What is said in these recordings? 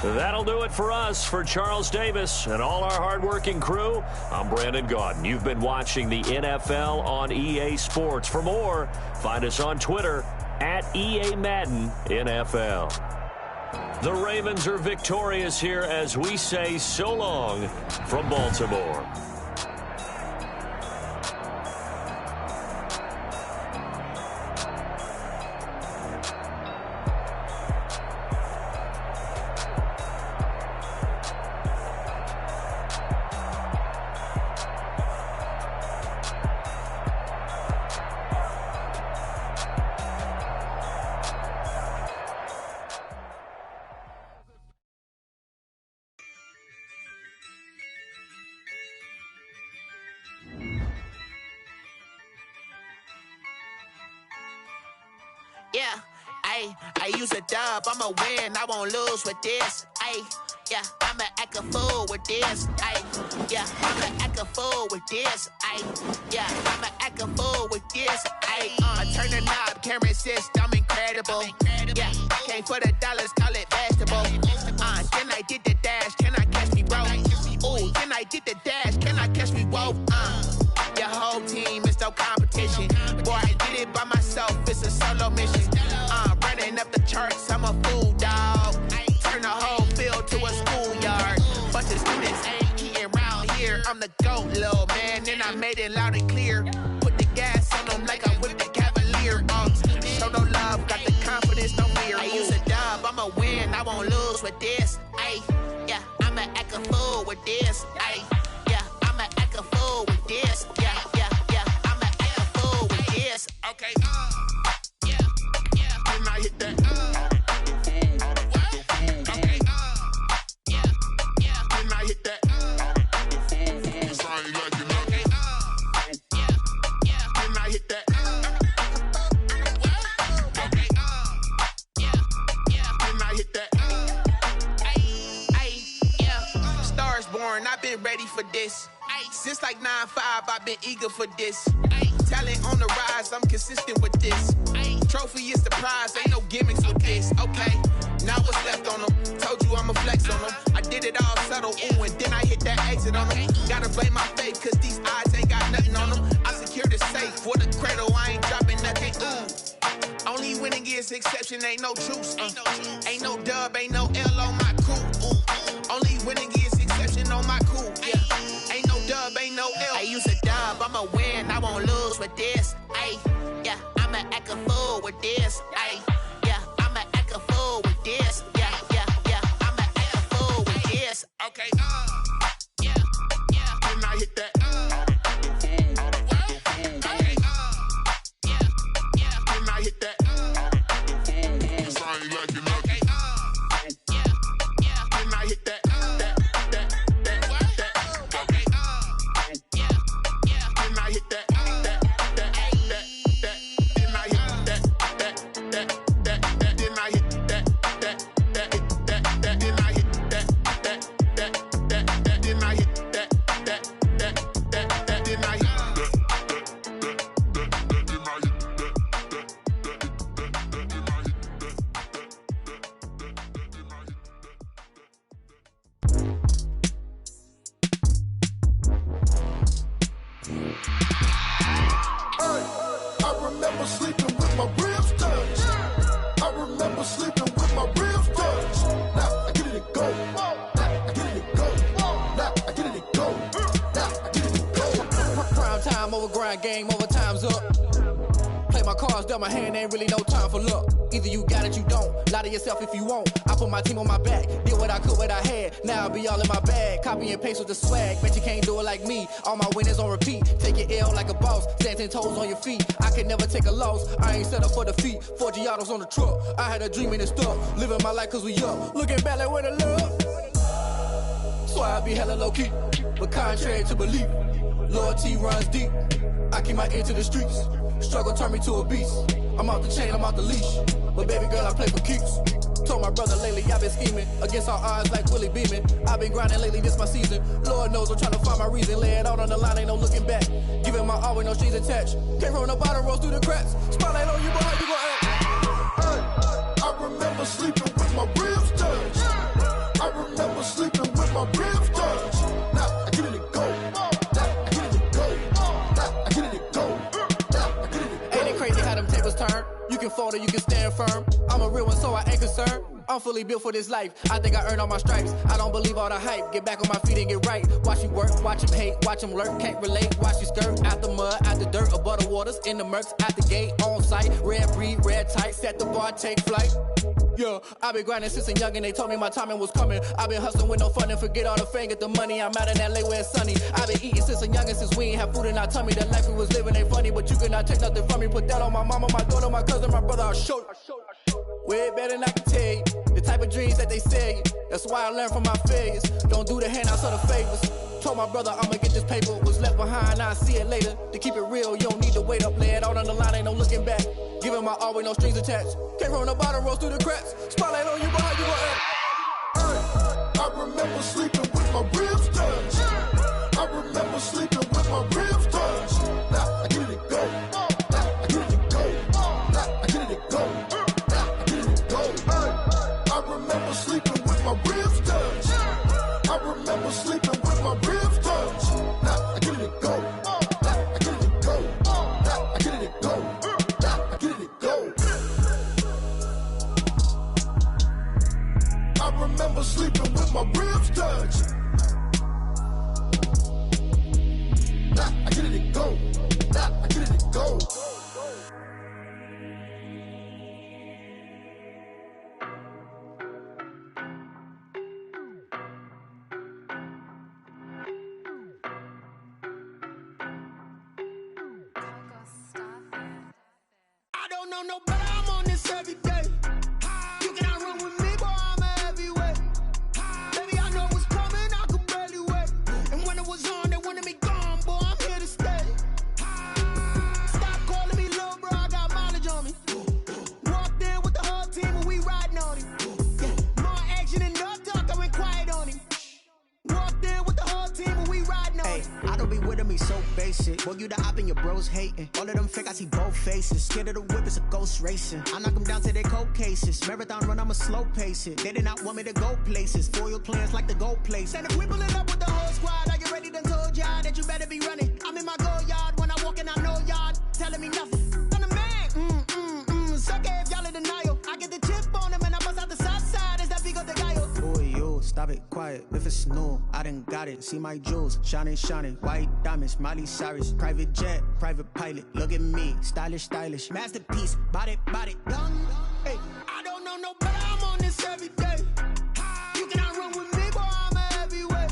That'll do it for us. For Charles Davis and all our hardworking crew, I'm Brandon Gaudin. You've been watching the NFL on EA Sports. For more, find us on Twitter at EA Madden NFL. The Ravens are victorious here as we say so long from Baltimore. Yeah, I use a dub, I'ma win, I won't lose with this. Yeah, I'ma act a fool with this. Yeah, I'ma act a fool with this. Yeah, I'ma act a fool with this. Turn the knob, camera assist, I'm incredible. Yeah, came for the dollars, call it vegetable. Then I did the dash, can I catch me, bro? Ooh, then I did the dash, can I catch me, whoa? Your whole team is no competition. Boy, I did it by myself, it's a solo mission. Running up the charts, I'm a fool, dog. Turn the whole field to a schoolyard. Bunch of students ain't eating around here. I'm the GOAT, little man, and I made it loud and clear. Put the gas on them like I whipped the Cavalier. Show no love, got the confidence, no fear. I use a dub, I'ma win, I won't lose with this. Yeah, I'ma act a fool with this. Yeah, I'ma act a fool with this. Yeah, I'ma act a fool with this. Okay, yeah, then I hit that. Okay, yeah, then I hit that. Sound like you know. Okay, yeah, then I hit that. Okay, yeah, then I hit that. Yeah, stars born, I've been ready for this. Since like 9-5, I've been eager for this. Talent on the rise, I'm consistent with this. Trophy is the prize, ain't no gimmicks with this. Okay, now what's left on them? Told you I'ma flex on them. I did it all subtle, ooh, and then I hit that exit on them. Gotta blame my faith, cause these odds ain't got nothing on them. I secured the safe for the cradle, I ain't dropping nothing, ooh. Only winning is exception, ain't no truce. Ain't no dub, ain't no L on my crew, ooh. Only winning is exception on my crew, yeah. Ain't no dub, ain't no L. I use a dub, I'ma win, I won't lose with this. Yeah, I'ma act a fool with this. Yeah, I'ma act a fool with this. Yeah, I'ma act a fool with this. Okay, yeah, then I hit that. Okay, yeah, then I hit that. Sound like you know. Okay, yeah, then I hit that. Game over, time's up. Play my cards dealt my hand, ain't really no time for luck. Either you got it, you don't. Lie to yourself if you won't. I put my team on my back, did what I could, what I had. Now I'll be all in my bag, copy and paste with the swag. Bet you can't do it like me. All my winners on repeat. Take your L like a boss, stand 10 toes on your feet. I can never take a loss, I ain't set up for defeat. 4 Giottos on the truck, I had a dream and it's stuck. Living my life cause we up, looking back like where the love. So I be hella low key, but contrary to belief, loyalty runs deep. I keep my ear to the streets. Struggle turned me to a beast. I'm out the chain, I'm out the leash. But baby girl, I play for keeps. Told my brother lately, I've been scheming against all odds like Willie Beeman. I've been grinding lately, this my season. Lord knows I'm trying to find my reason. Lay it out on the line, ain't no looking back. Giving my all with no strings attached. Can't roll no bottle, rolls through the cracks. Spotlight on you, boy, how you gon' act? I remember sleeping with my ribs touched. with my ribs touch. Now I get it and go. Now I get it and go. Now I get it and go. Now I get it and go. Ain't it crazy how them tables turn? You can fold or you can stand firm. I'm a real one, so I ain't concerned. I'm fully built for this life. I think I earned all my stripes. I don't believe all the hype. Get back on my feet and get right. Watch you work, watch him hate, watch him lurk. Can't relate, watch you skirt. Out the mud, out the dirt, above the waters, in the murks, out the gate, on site. Red breed, red tight, set the bar, take flight. Yeah, I been grinding since a young and they told me my timing was coming. I been hustling with no fun and forget all the fame, get the money. I'm out in LA where it's sunny. I been eating since a young and since we ain't have food in our tummy. The life we was living ain't funny, but you cannot take nothing from me. Put that on my mama, my daughter, my cousin, my brother, I'll show you. Way better than I can tell you. The type of dreams that they sell you. That's why I learned from my failures. Don't do the handouts or the favors. Told my brother I'ma get this paper. Was left behind, I'll see it later. To keep it real, you don't need to wait up. Lay it out on the line, ain't no looking back. Giving my all with no strings attached. Came from the bottom, rose through the cracks. Spotlight on you, but how you gon' act? I remember sleeping with my ribs touch. I remember sleeping with my ribs touch. Now I get it and go. Now I get it and go. Now I get it and go. Now I get it and go. I remember sleeping with my ribs touch. I remember sleeping with my ribs touch. Now I get it and go. Now I get it and go. Now I get it and go. Now I get it and go. I remember sleeping with my ribs touch. Now I get it and go. Now I get it and go. I don't know no better, I'm on this every day. You cannot run with me, boy, I'm a heavyweight. Baby, I know what's coming, I could barely wait. And when it was on, they wanted me gone, boy, I'm here to stay. Stop calling me little bro, I got mileage on me. Walked in with the whole team and we riding on him. Yeah, more action and no talk, I went quiet on him. Walked in with the whole team and we riding on him. I don't be with him, he's so basic. Boy, you the op and your bros hating. All of them fake, I see both faces. Scared of the whip, it's a ghost racing. I knock them down to their cold cases. Marathon run, I'ma slow pace it. They did not want me to go places. Foil plans like the gold place. And if we pulling up with the whole squad, are you ready? Done told y'all that you better be running. I'm in my go yard when I walk in, I know y'all telling me nothing. I'm the man, suck it if y'all in denial. I get the chip on them and I bust out the south side. Is that big of the guy? Boy, yo, stop it, quiet. If it's new, I done got it. See my jewels, shining, shining. White diamonds, Miley Cyrus. Private jet, private pilot. Look at me, stylish, stylish. Masterpiece, body, young. Hey, I don't know no better, I'm on this every day. You cannot run with me, boy, I'm a heavyweight.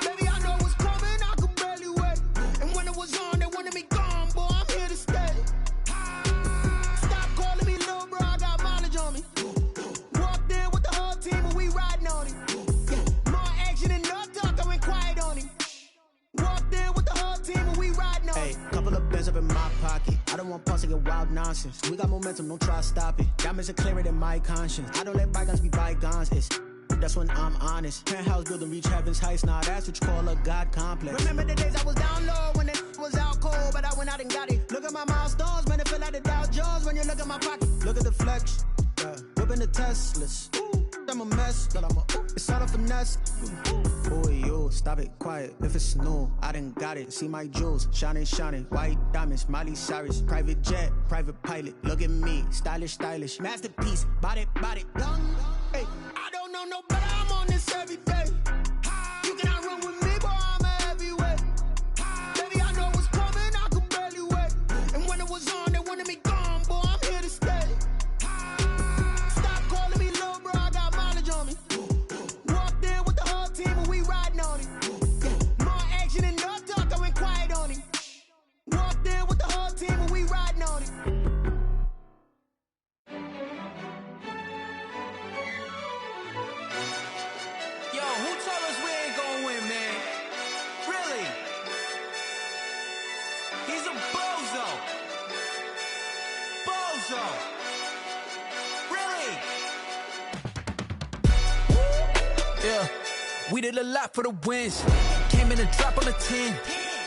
Baby, I know what's coming, I could barely wait. And when it was on, they wanted me gone, boy, I'm here to stay. Stop calling me little bro, I got mileage on me. Walked in with the whole team and we riding on him. Yeah, more action and no talk, I went quiet on him. Walked in with the whole team and we riding on him. Hey, couple of bands up in my pocket. I don't want pulse to get wild nonsense. We got momentum, don't try to stop it. Diamonds are clearer than my conscience. I don't let bygones be bygones. It's that's when I'm honest. Penthouse building reach heaven's heights. Now that's what you call a God complex. Remember the days I was down low when it was out cold, but I went out and got it. Look at my milestones, man, it feel like the Dow Jones when you look at my pocket. Look at the flex, yeah. Whipping the Teslas. Ooh, I'm a mess, but I'm a it's all a finesse. Boy, yo, stop it, quiet. If it's new, I done got it. See my jewels, shining, shining. White diamonds, Miley Cyrus. Private jet, private pilot. Look at me, stylish, stylish. Masterpiece, body, young. Hey, I don't know no better, I'm on this every day. You cannot run with me, boy, I'm a heavyweight. Baby, I know what's coming, I could barely wait. And when it was on, they wanted me gone, boy, I'm here to stay. Stop calling me little bro, I got mileage on me. Walked in with the whole team and we riding on him. Yeah, more action and no talk, I went quiet on him. Walked in with the whole team and we riding on him. Yo, who told us we ain't gonna win, man? Really? He's a bozo. Bozo. Really? Yeah, we did a lot for the wins. Came in and drop on the 10.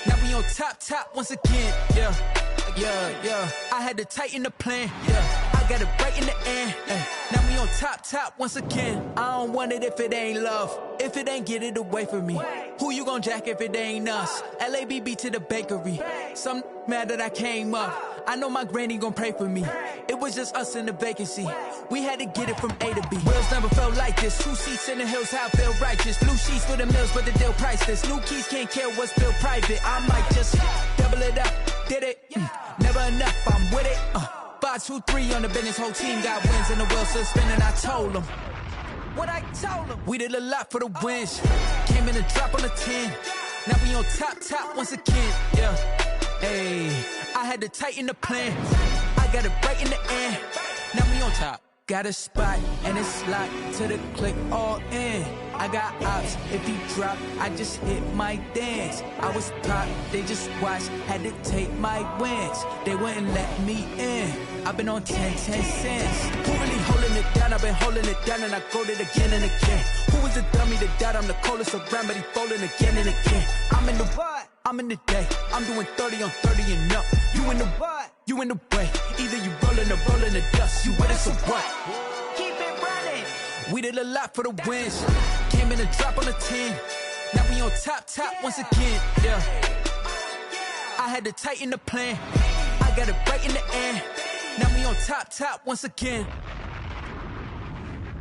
Now we on top once again. Yeah. Yeah, I had to tighten the plan. Yeah, I got it right in the end. Now we on top once again. I don't want it if it ain't love. If it ain't, get it away from me. Who you gon' jack if it ain't us? LABB to the bakery. Some mad that I came up. I know my granny gon' pray for me. It was just us in the vacancy. We had to get it from A to B. Wheels never felt like this. 2 seats in the hills, how I feel righteous. Blue sheets for the mills, but the deal priceless. New keys can't care what's built private. I might just double it up. Did it? Never enough, I'm with it. 5, 2, 3 on the business. Whole team got wins and the wheels still spinning. I told them what I told them. We did a lot for the wins. Came in a drop on the 10. Now we on top once again. Yeah. Hey, I had to tighten the plan. I got it right in the end. Now we on top. Got a spot and it's locked to the click all in. I got ops, if he drop, I just hit my dance. I was pop, they just watched, had to take my wins. They wouldn't let me in. I've been on 10 cents. Who really holding it down? I've been holding it down and I go it again and again. Who was the dummy that died? I'm the coldest around, but he folding again and again. I'm in the what? I'm in the day. I'm doing 30 on 30 and up. You in the what? You in the way. Either you rolling or rolling the dust. You with us or what? Keep it running. We did a lot for the wins. Came in a drop on the 10. Now we on top once again. Yeah. I had to tighten the plan. I got it right in the end. Now we on top once again.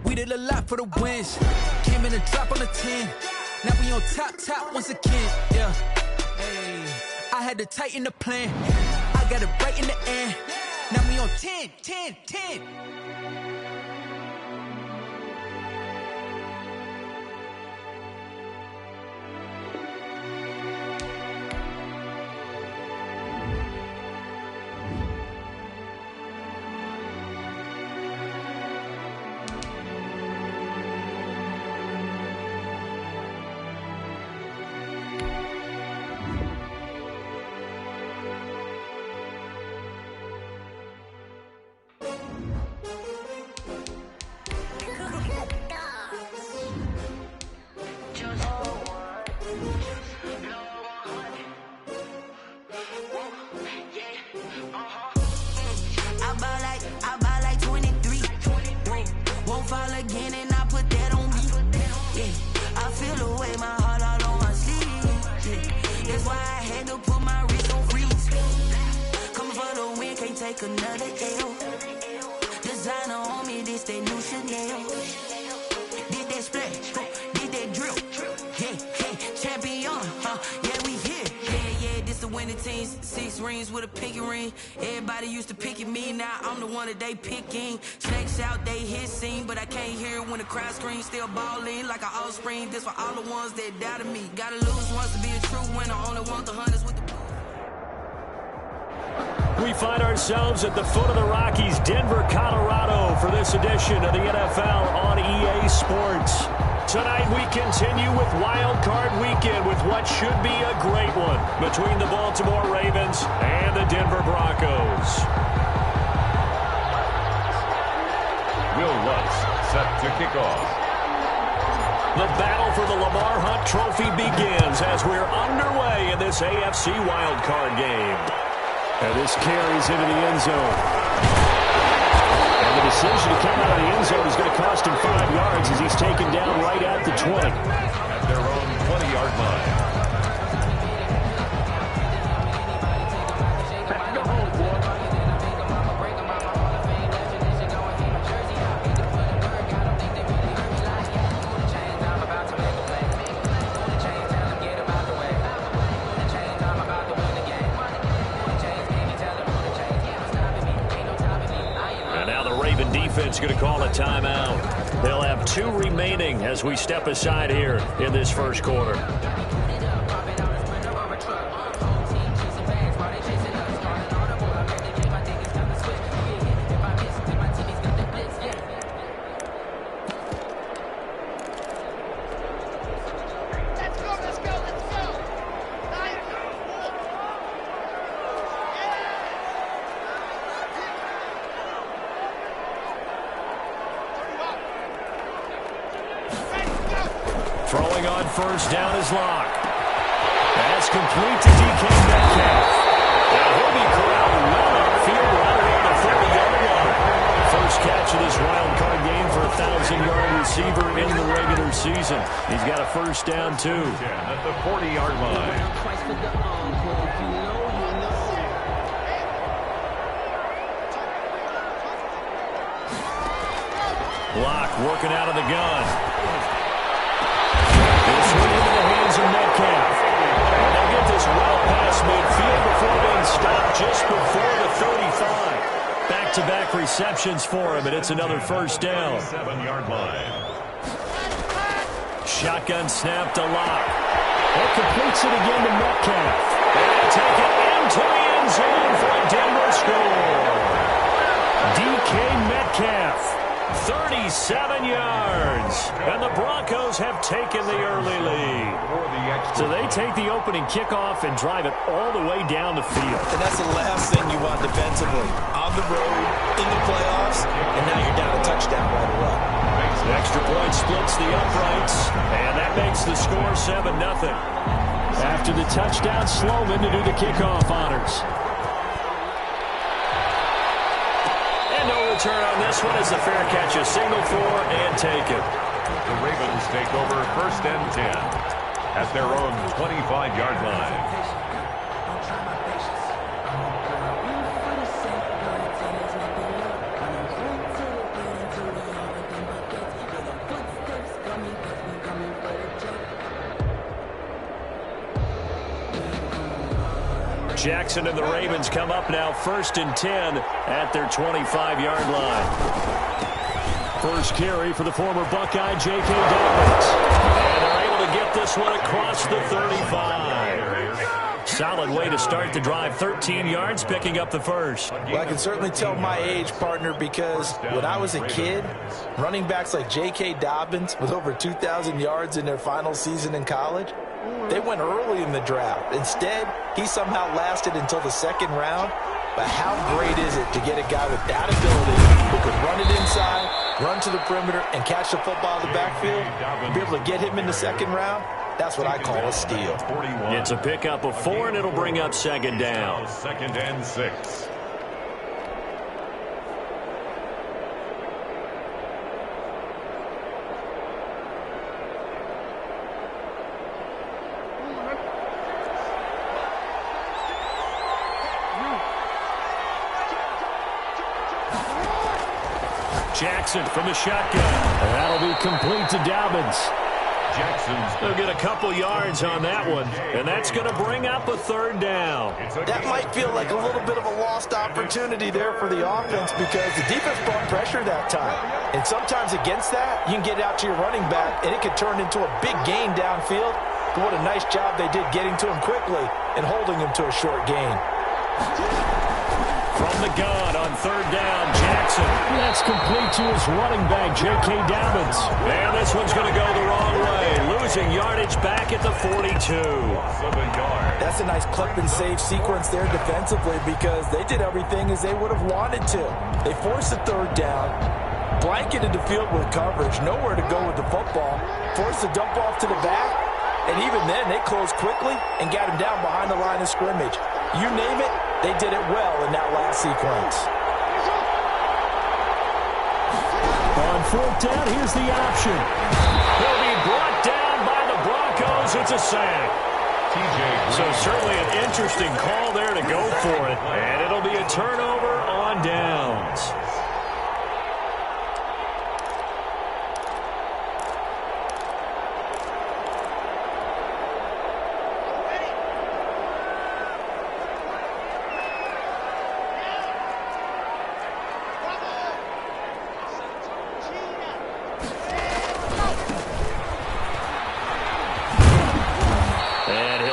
We did a lot for the wins. Came in a drop on the 10. Now we on top once again. Yeah. Hey, I had to tighten the plan. I got it right in the end. Now we on 10. Another L. Designer on me, this they new Chanel. Did that splash, did that drill. Yeah, champion, yeah, we here. Yeah, this the winning teams. 6 rings with a pinky ring. Everybody used to picking me, now I'm the one that they picking. Snakes out, they hit scene, but I can't hear it when the crowd screams. Still balling like an offspring. This for all the ones that doubted me. Gotta lose once to be a true winner. Only want the hunters with the. We find ourselves at the foot of the Rockies, Denver, Colorado, for this edition of the NFL on EA Sports. Tonight we continue with Wild Card Weekend with what should be a great one between the Baltimore Ravens and the Denver Broncos. Will Lutz set to kick off. The battle for the Lamar Hunt Trophy begins as we're underway in this AFC Wild Card game. And this carries into the end zone. And the decision to come out of the end zone is going to cost him 5 yards as he's taken down right at the 20. At their own 20-yard line. Defense going to call a timeout. They'll have 2 remaining as we step aside here in this first quarter. Throwing on first down is Locke. That's complete to DK Metcalf. And he'll be corralled well upfield right around the 30-yard line. First catch of this wild card game for a 1,000-yard receiver in the regular season. He's got a first down, too. At the 40-yard line. Block working out of the gun. This one into the hands of Metcalf. And they'll get this well past midfield before being stopped just before the 35. Back-to-back receptions for him, and it's another first down. 7-yard line. Shotgun snap to Locke. That completes it again to Metcalf. And take it into the end zone for a Denver score. DK Metcalf. 37 yards. And the Broncos have taken the early lead. So they take the opening kickoff and drive it all the way down the field. And that's the last thing you want defensively. On the road, in the playoffs, and now you're down a touchdown right away. The extra point splits the uprights, and that makes the score 7-0. After the touchdown, Sloman to do the kickoff honors. Turn on this one as the fair catch a signal for and take it. The Ravens take over 1st and 10 at their own 25-yard line. Jackson and the Ravens come up now 1st and 10 at their 25-yard line. First carry for the former Buckeye, J.K. Dobbins. And they're able to get this one across the 35. Solid way to start the drive. 13 yards, picking up the first. Well, I can certainly tell my age, partner, because when I was a kid, running backs like J.K. Dobbins with over 2,000 yards in their final season in college, they went early in the draft. Instead, he somehow lasted until the 2nd round. But how great is it to get a guy with that ability who could run it inside, run to the perimeter, and catch the football in the backfield? Be able to get him in the 2nd round? That's what I call a steal. It's a pickup of 4, and it'll bring up 2nd down. 2nd and 6. Jackson from the shotgun. And that'll be complete to Dobbins. They'll get a couple yards on that one, and that's going to bring up a 3rd down. That might feel like a little bit of a lost opportunity there for the offense because the defense brought pressure that time. And sometimes against that, you can get out to your running back, and it could turn into a big gain downfield. But what a nice job they did getting to him quickly and holding him to a short gain. From the gun on 3rd down, Jackson. That's complete to his running back, J.K. Dobbins. And this one's going to go the wrong way. Losing yardage back at the 42. That's a nice clip and save sequence there defensively because they did everything as they would have wanted to. They forced the 3rd down, blanketed the field with coverage, nowhere to go with the football, forced the dump off to the back, and even then they closed quickly and got him down behind the line of scrimmage. You name it, they did it well in that last sequence. On 4th down, here's the option. He'll be brought down by the Broncos. It's a sack. So certainly an interesting call there to go for it. And it'll be a turnover on downs.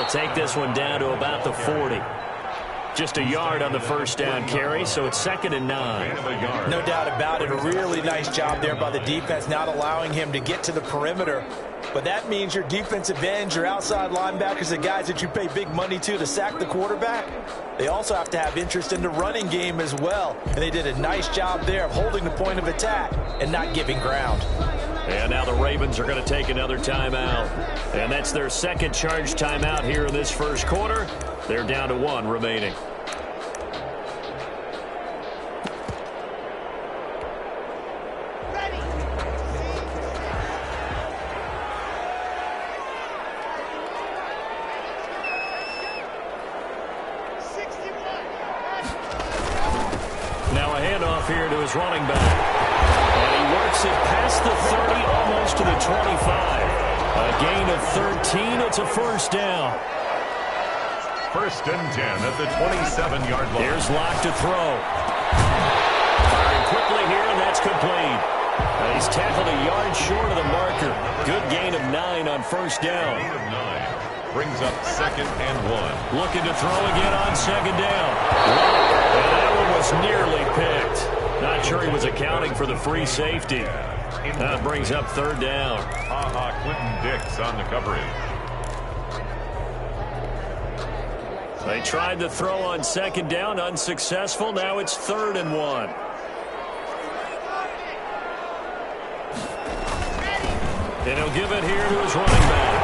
Take this one down to about the 40. Just a yard on the 1st down carry, so it's 2nd and 9. No doubt about it. A really nice job there by the defense, not allowing him to get to the perimeter. But that means your defensive ends, your outside linebackers, the guys that you pay big money to sack the quarterback, they also have to have interest in the running game as well. And they did a nice job there of holding the point of attack and not giving ground. And now the Ravens are going to take another timeout. And that's their 2nd charge timeout here in this 1st quarter. They're down to 1 remaining. handoff here to his running back. And he works it past the 30, almost to the 25. A gain of 13. It's a first down. First and 10 at the 27-yard line. Here's Locke to throw. Firing quickly here, and that's complete. He's tackled a yard short of the marker. Good gain of 9 on first down. Gain of 9 brings up 2nd and 1. Looking to throw again on 2nd down. And that one was nearly picked. Not sure he was accounting for the free safety. That brings up 3rd down. Quentin Dix on the coverage. They tried to throw on 2nd down, unsuccessful. Now it's 3rd and 1. And he'll give it here to his running back.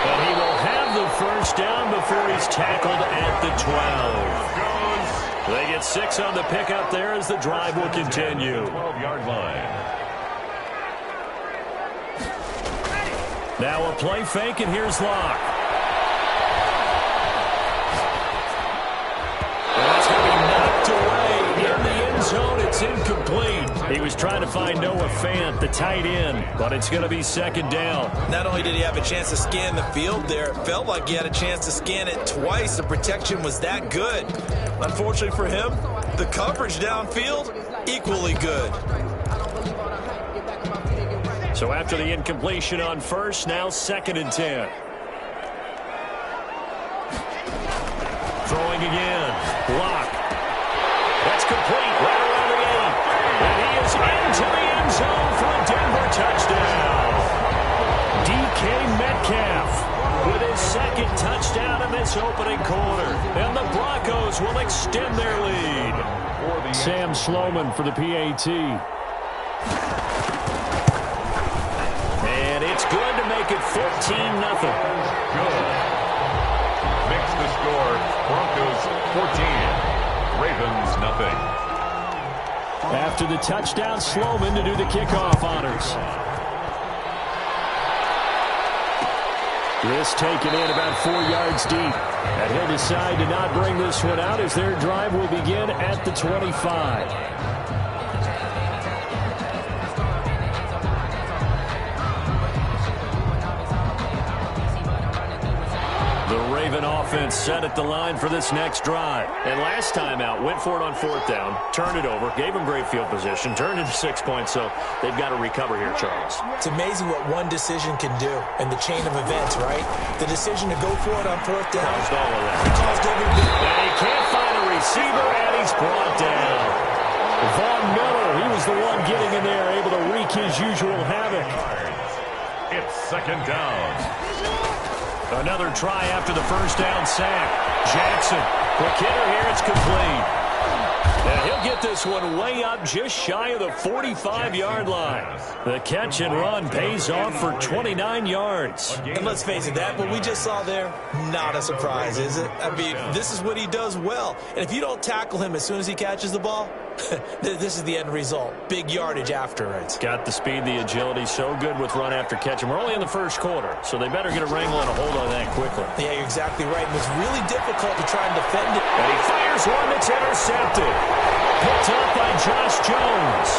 And he will have the first down before he's tackled at the 12. They get 6 on the pickup there as the drive will continue. 12-yard line. Now a play fake, and here's Locke. And that's going to be knocked away in the end zone. It's incomplete. He was trying to find Noah Fant, the tight end, but it's going to be 2nd down. Not only did he have a chance to scan the field there, it felt like he had a chance to scan it twice. The protection was that good. Unfortunately for him, the coverage downfield, equally good. So after the incompletion on first, now 2nd and 10. Throwing again. Locke. That's complete right around the 8. And he is into the end zone for a Denver touchdown. DK Metcalf with his 2nd touchdown in this opening quarter. And the Broncos will extend their lead. Sam Sloman for the PAT. It's good to make it 14-0. Good. Makes the score Broncos 14, Ravens nothing. After the touchdown, Sloman to do the kickoff honors. This taken in about 4 yards deep. And he'll decide to not bring this one out as their drive will begin at the 25. The Raven offense set at the line for this next drive. And last time out, went for it on 4th down, turned it over, gave them great field position, turned into 6 points, so they've got to recover here, Charles. It's amazing what one decision can do in the chain of events, right? The decision to go for it on 4th down. Caused all of that. Caused every bit. And he can't find a receiver, and he's brought down. Von Miller, he was the one getting in there, able to wreak his usual havoc. It's 2nd down. Another try after the first down sack. Jackson, quick hitter here, it's complete. And he'll get this one way up just shy of the 45-yard line. The catch and run pays off for 29 yards. And let's face it, that what we just saw there, not a surprise, is it? I mean, this is what he does well. And if you don't tackle him as soon as he catches the ball, this is the end result. Big yardage after it. Got the speed, the agility, so good with run after catch. And we're only in the first quarter, so they better get a wrangle and a hold on that quickly. Yeah, you're exactly right. It was really difficult to try and defend it. And he fires one that's intercepted. Picked up by Josh Jones.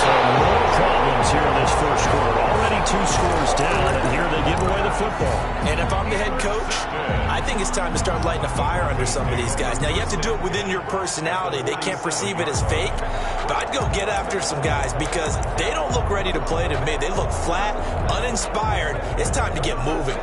So no problems here in this first quarter. Already 2 scores down, and here they give away the football. And if I'm the head coach, I think it's time to start lighting a fire under some of these guys. Now, you have to do it within your personality. They can't perceive it as fake. But I'd go get after some guys because they don't look ready to play to me. They look flat, uninspired. It's time to get moving.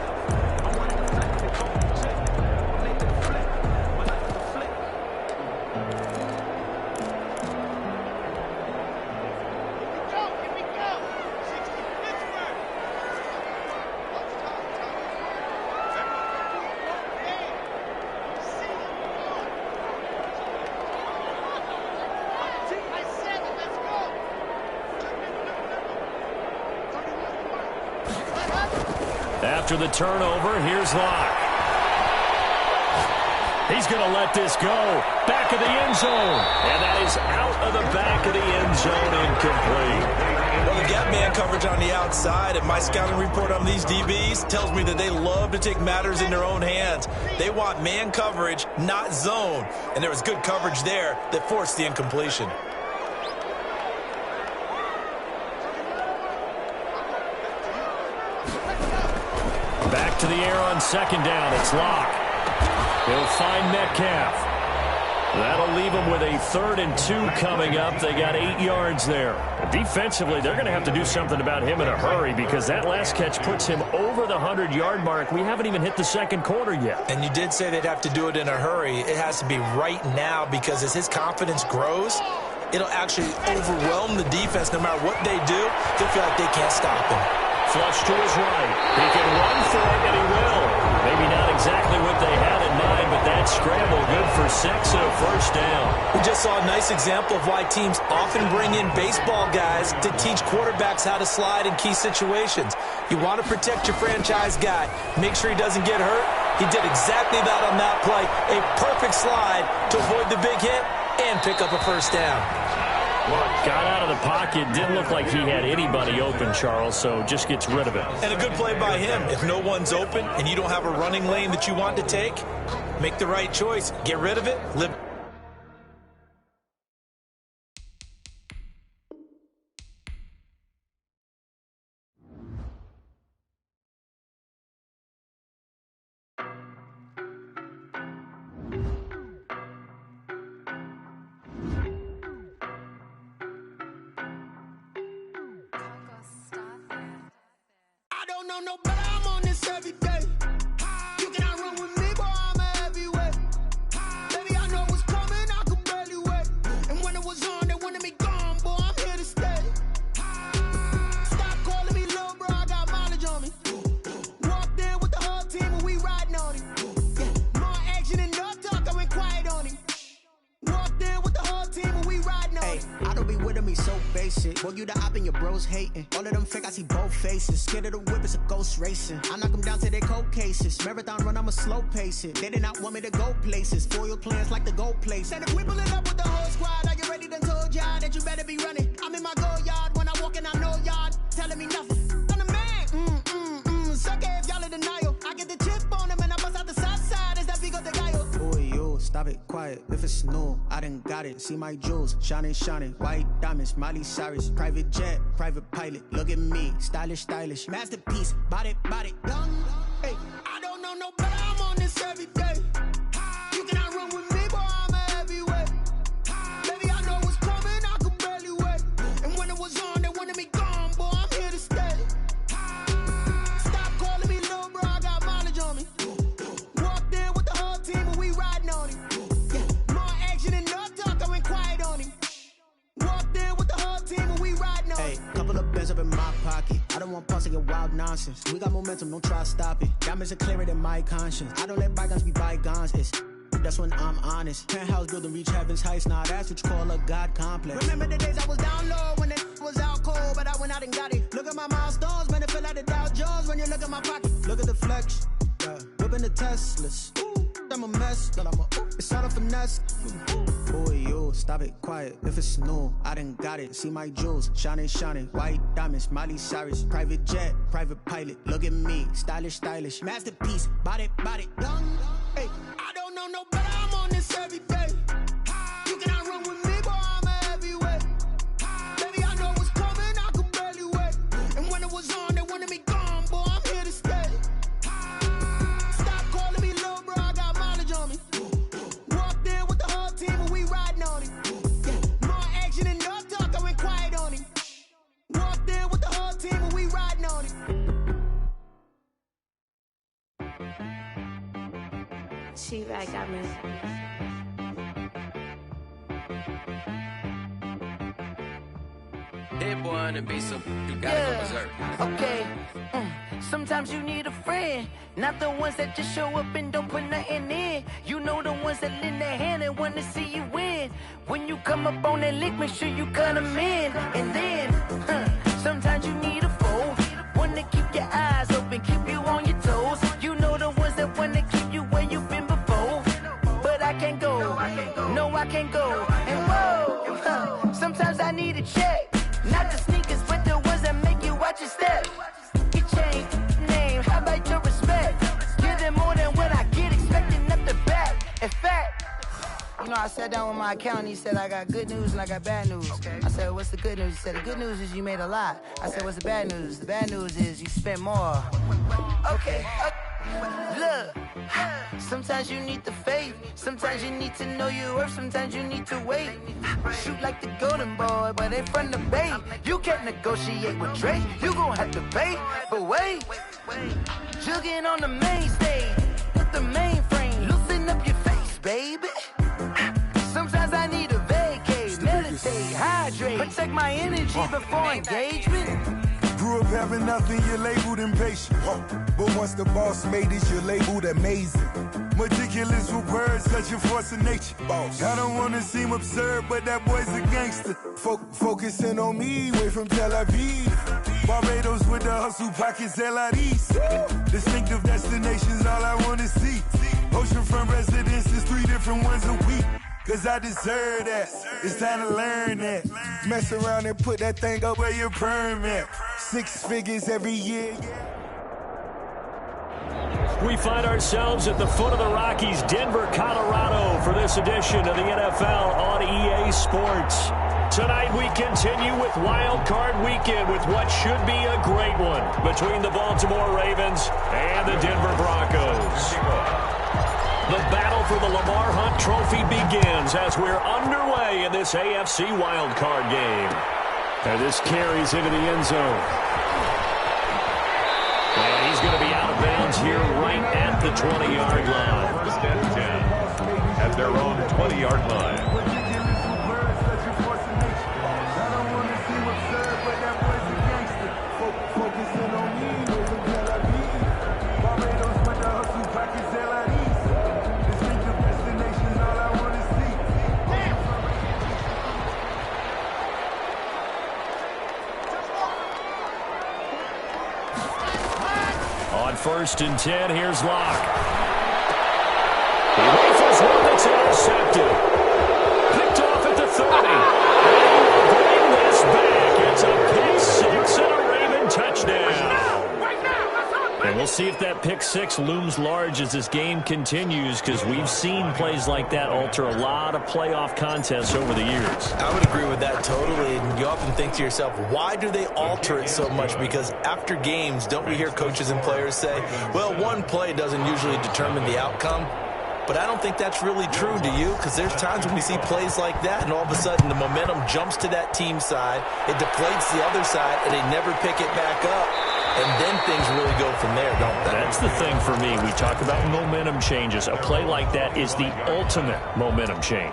After the turnover, here's Locke. He's going to let this go. Back of the end zone. And that is out of the back of the end zone, incomplete. Well, we got man coverage on the outside, and my scouting report on these DBs tells me that they love to take matters in their own hands. They want man coverage, not zone. And there was good coverage there that forced the incompletion. Back to the air on second down. It's Locke. He'll find Metcalf. That'll leave them with a 3rd and 2 coming up. They got 8 yards there. Defensively, they're going to have to do something about him in a hurry because that last catch puts him over the 100-yard mark. We haven't even hit the second quarter yet. And you did say they'd have to do it in a hurry. It has to be right now because as his confidence grows, it'll actually overwhelm the defense. No matter what they do, they'll feel like they can't stop him. Flush to his right. He can run for it, and he will. Maybe not exactly what they had in mind, but that scramble good for 6 and a first down. We just saw a nice example of why teams often bring in baseball guys to teach quarterbacks how to slide in key situations. You want to protect your franchise guy. Make sure he doesn't get hurt. He did exactly that on that play. A perfect slide to avoid the big hit and pick up a first down. Got out of the pocket. Didn't look like he had anybody open, Charles, so just gets rid of it. And a good play by him. If no one's open and you don't have a running lane that you want to take, make the right choice. Get rid of it. Live. No, but I'm on this every day. You cannot run with me, boy, I'm a heavyweight. Baby, I know what's coming, I could barely wait. And when it was on, they wanted me gone, boy, I'm here to stay. Stop calling me little bro, I got mileage on me. Walked in with the whole team and we riding on him. Yeah, more action and no talk, I went quiet on him. Walked in with the whole team and we riding on him. I don't be with him, he's so basic. Boy, you the op and your bros hating. All of them fake, I see both faces. Scared of the whip, it's a ghost racing. I knock them down to their cold cases. Marathon run, I'ma slow pace it. They did not want me to go places. Foil plans like the gold place. And if we pulling up with the whole squad, are you ready? Done told y'all that you better be running. I'm in my go yard when I walk in, I know y'all telling me nothing. I'm the man. Suck it if y'all in denial. I get the chip on them and I bust out the south side. Is that big of the guy? Boy, yo, stop it, quiet. If it's new, I done got it. See my jewels, shining, shining. White diamonds, Miley Cyrus. Private jet, private pilot. Look at me, stylish, stylish. Masterpiece, body, done. Hey, I don't know no better, I'm on this every day. You cannot run with me, boy, I'm a heavyweight. Baby, I know what's coming, I could barely wait. And when it was on, they wanted me gone, boy, I'm here to stay. Stop calling me little bro, I got mileage on me. Walked in with the whole team and we riding on him. Yeah, more action and no talk, I went quiet on him. Walked in with the whole team and we riding on him. Hey, couple of bands up in my pocket. I don't want pause to get wild nonsense. We got momentum, don't try to stop it. Diamonds are clearer than my conscience. I don't let bygones be bygones. That's when I'm honest. Penthouse building, reach heaven's heights. Nah, that's what you call a God complex. Remember the days I was down low when it was out cold, but I went out and got it. Look at my milestones, man, it feel like the Dow Jones when you look at my pocket. Look at the flex, yeah. Whipping the Teslas. Ooh, I'm a mess, but I'm a it's all a finesse. Boy, yo, stop it, quiet. If it's new, I done got it. See my jewels, shining, shining. White diamonds, Miley Cyrus. Private jet, private pilot. Look at me, stylish, stylish. Masterpiece, body, done. Hey, I don't know no better, I'm on this every day. You cannot run with me, boy, I'm a heavyweight. Baby, I know what's coming, I could barely wait. And when it was on, they wanted me gone, boy, I'm here to stay. Stop calling me little bro, I got mileage on me. Walked in with the whole team and we riding on him. Yeah, more action and no talk, I went quiet on him. Walked in with the whole team and we riding on him. She right, got me. Hit boy and be some, you gotta go berserk. Okay. Sometimes you need a friend, not the ones that just show up and don't put nothing in. You know the ones that lend their hand and want to see you win. When you come up on that lick, make sure you cut them in. And then, sometimes you need a foe, one to keep your eyes open, keep you on your toes. You know the ones that want to keep you where you've been before. But I can't go, no I can't go. And whoa, sometimes I need a check, not the sneakers but the ones know, I sat down with my accountant. He said, I got good news and I got bad news. I said, what's the good news? He said, the good news is you made a lot. I said, what's the bad news? The bad news is you spent more. Okay. Look, sometimes you need the faith. Sometimes you need to know your worth. Sometimes you need to wait. Shoot like the golden boy, but ain't from the bay. You can't negotiate with Drake. You gon' have to pay. But wait, jugging on the main stage. Hit the mainframe. Loosen up your face, baby. Sometimes I need a vacate. Meditate, hydrate. Protect my energy before engagement. Grew up having nothing, you're labeled impatient. But once the boss made it, you're labeled amazing. Meticulous with words, such a force of nature. I don't wanna seem absurd, but that boy's a gangster. Focusing on me, way from Tel Aviv. Barbados with the hustle pockets, LIDs. Distinctive destinations, all I wanna see. Oceanfront residences, 3 different ones a week. Cause I deserve that, it's time to learn that. Mess around and put that thing up where your perm at. 6 figures every year. We find ourselves at the foot of the Rockies, Denver, Colorado, for this edition of the NFL on EA Sports. Tonight we continue with Wild Card Weekend with what should be a great one between the Baltimore Ravens and the Denver Broncos. The battle for the Lamar Hunt Trophy begins as we're underway in this AFC wildcard game. And this carries into the end zone. And he's going to be out of bounds here right at the 20-yard line. First and 10 at their own 20-yard line. First and 10, here's Locke. He rifles one that's intercepted. Picked off at the 30. Bring this back. It's a pick 6 and a Raven touchdown. And we'll see if that pick 6 looms large as this game continues, because we've seen plays like that alter a lot of playoff contests over the years. I would agree with that totally. And you often think to yourself, why do they alter it so much? Because after games, don't we hear coaches and players say, well, one play doesn't usually determine the outcome? But I don't think that's really true, do you? Because there's times when we see plays like that, and all of a sudden the momentum jumps to that team side, it deflates the other side, and they never pick it back up. And then things really go from there, don't they? That's the thing for me. We talk about momentum changes. A play like that is the ultimate momentum change.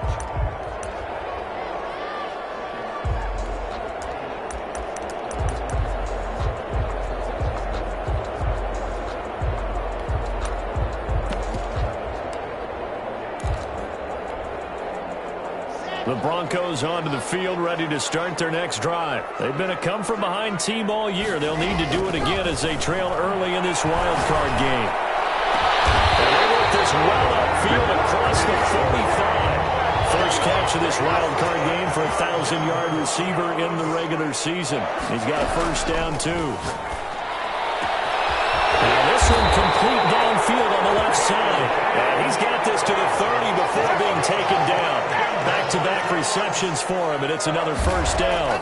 The Broncos onto the field, ready to start their next drive. They've been a come-from-behind team all year. They'll need to do it again as they trail early in this wild card game. And they work this well upfield across the 45. First catch of this wild card game for a 1,000-yard receiver in the regular season. He's got a first down, too. And this one complete downfield on the left side. And he's got this to the 30 before being taken down. Back-to-back receptions for him, and it's another first down.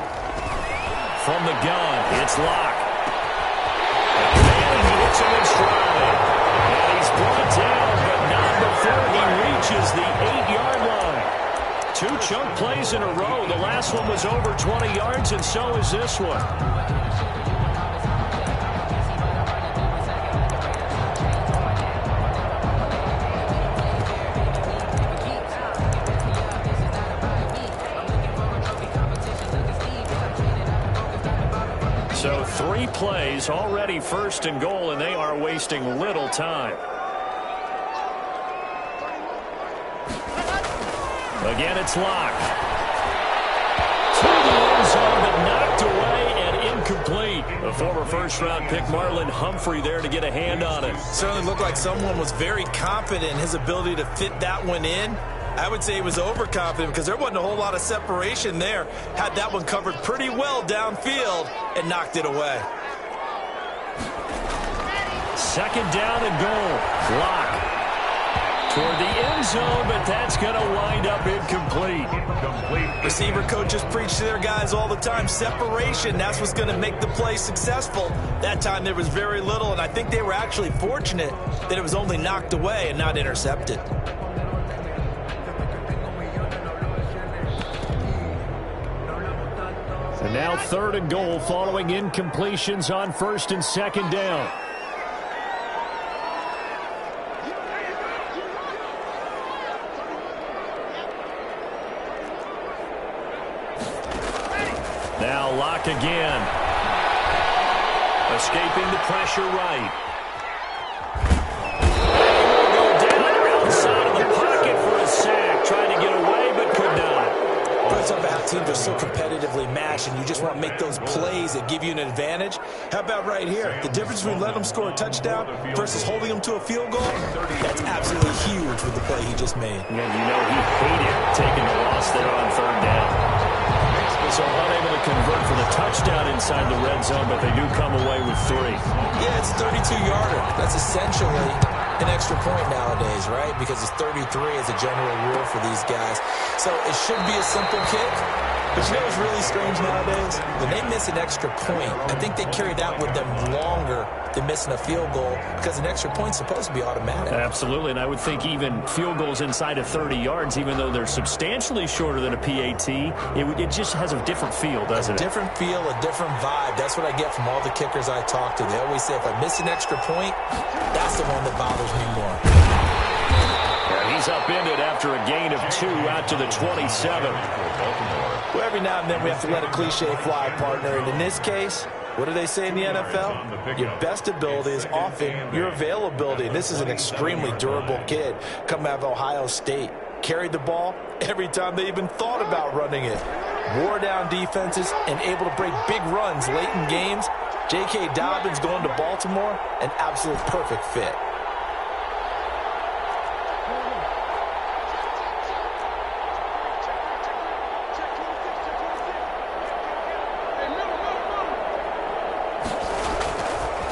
From the gun, it's Locke. And he hits him in stride. And he's brought down, but not before he reaches the 8-yard line. 2 chunk plays in a row. The last one was over 20 yards, and so is this one. So 3 plays, already first and goal, and they are wasting little time. Again, it's Locke. To the end zone, but knocked away and incomplete. The former first-round pick Marlon Humphrey there to get a hand on it. Certainly looked like someone was very confident in his ability to fit that one in. I would say he was overconfident because there wasn't a whole lot of separation there. Had that one covered pretty well downfield and knocked it away. Second down and goal. Locke. toward the end zone, but that's going to wind up incomplete. Receiver coaches preach to their guys all the time. Separation, that's what's going to make the play successful. That time there was very little, and I think they were actually fortunate that it was only knocked away and not intercepted. And now 3rd and goal following incompletions on 1st and 2nd down. Now Locke again. Escaping the pressure right. And will go down outside of the pocket for a sack. Trying to get away, but could not. First off, how teams are so competitively matched, and you just want to make those plays that give you an advantage. How about right here? The difference between letting them score a touchdown versus holding them to a field goal, that's absolutely huge with the play he just made. And you know he hated taking the loss there on 3rd down. So unable to convert for the touchdown inside the red zone, but they do come away with 3. Yeah, it's a 32-yarder. That's essentially an extra point nowadays, right? Because it's 33 as a general rule for these guys. So it should be a simple kick. But you know what's really strange nowadays? When they miss an extra point, I think they carry that with them longer than missing a field goal because an extra point's supposed to be automatic. Absolutely, and I would think even field goals inside of 30 yards, even though they're substantially shorter than a PAT, it just has a different feel, doesn't it? A different feel, a different vibe. That's what I get from all the kickers I talk to. They always say if I miss an extra point, that's the one that bothers me more. And he's upended after a gain of 2 out to the 27. Well, every now and then we have to let a cliche fly, partner. And in this case, what do they say in the NFL? Your best ability is often your availability. And this is an extremely durable kid coming out of Ohio State. Carried the ball every time they even thought about running it. Wore down defenses and able to break big runs late in games. J.K. Dobbins going to Baltimore, an absolute perfect fit.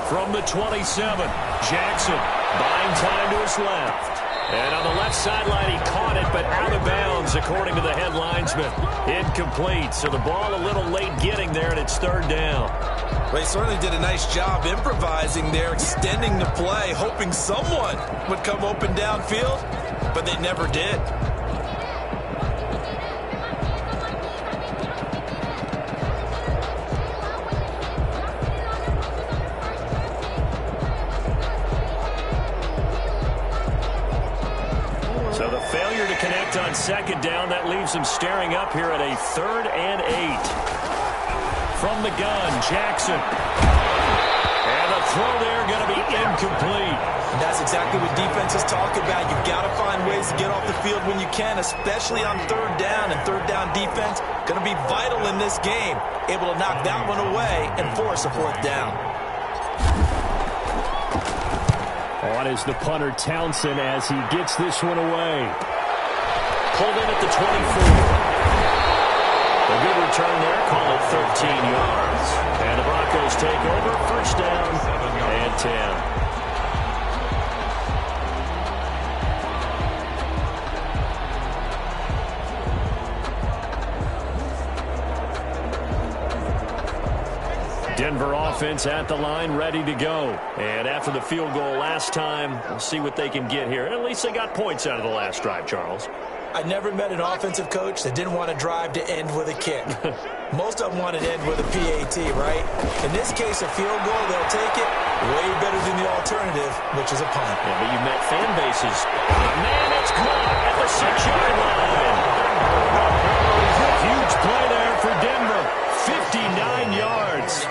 From the 27, Jackson buying time to his left. And on the left sideline, he caught it, but out of bounds, according to the head linesman. Incomplete, so the ball a little late getting there, and it's 3rd down. Well, he certainly did a nice job improvising there, extending the play, hoping someone would come open downfield, but they never did. So the failure to connect on 2nd down, that leaves him staring up here at a 3rd and 8. From the gun, Jackson. And the throw there going to be incomplete. And that's exactly what defenses talk about. You've got to find ways to get off the field when you can, especially on 3rd down. And 3rd down defense going to be vital in this game. Able to knock that one away and force a 4th down. On is the punter, Townsend, as he gets this one away. Pulled in at the 24. A good return there, call it 13 yards. And the Broncos take over, 1st down and 10. Denver offense at the line, ready to go. And after the field goal last time, we'll see what they can get here. At least they got points out of the last drive, Charles. I never met an offensive coach that didn't want to drive to end with a kick. Most of them want to end with a PAT, right? In this case, a field goal, they'll take it way better than the alternative, which is a punt. Yeah, but you've met fan bases. Man, it's caught at the 6-yard line. Huge play there for Denver. 59 yards.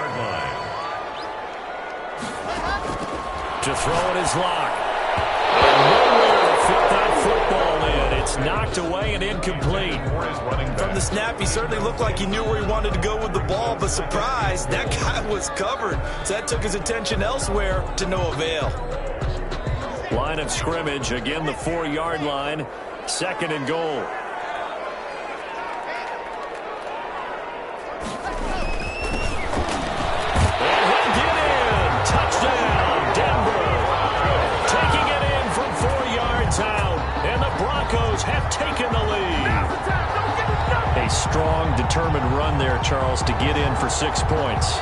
To throw it is Locke. And nowhere to fit that football in. It's knocked away and incomplete. From the snap, he certainly looked like he knew where he wanted to go with the ball, but surprise, that guy was covered. So that took his attention elsewhere to no avail. Line of scrimmage, again the 4-yard line. 2nd and goal. And he'll get in. Touchdown, Denver. Taking it in from 4 yards out. run there, Charles, to get in for 6 points.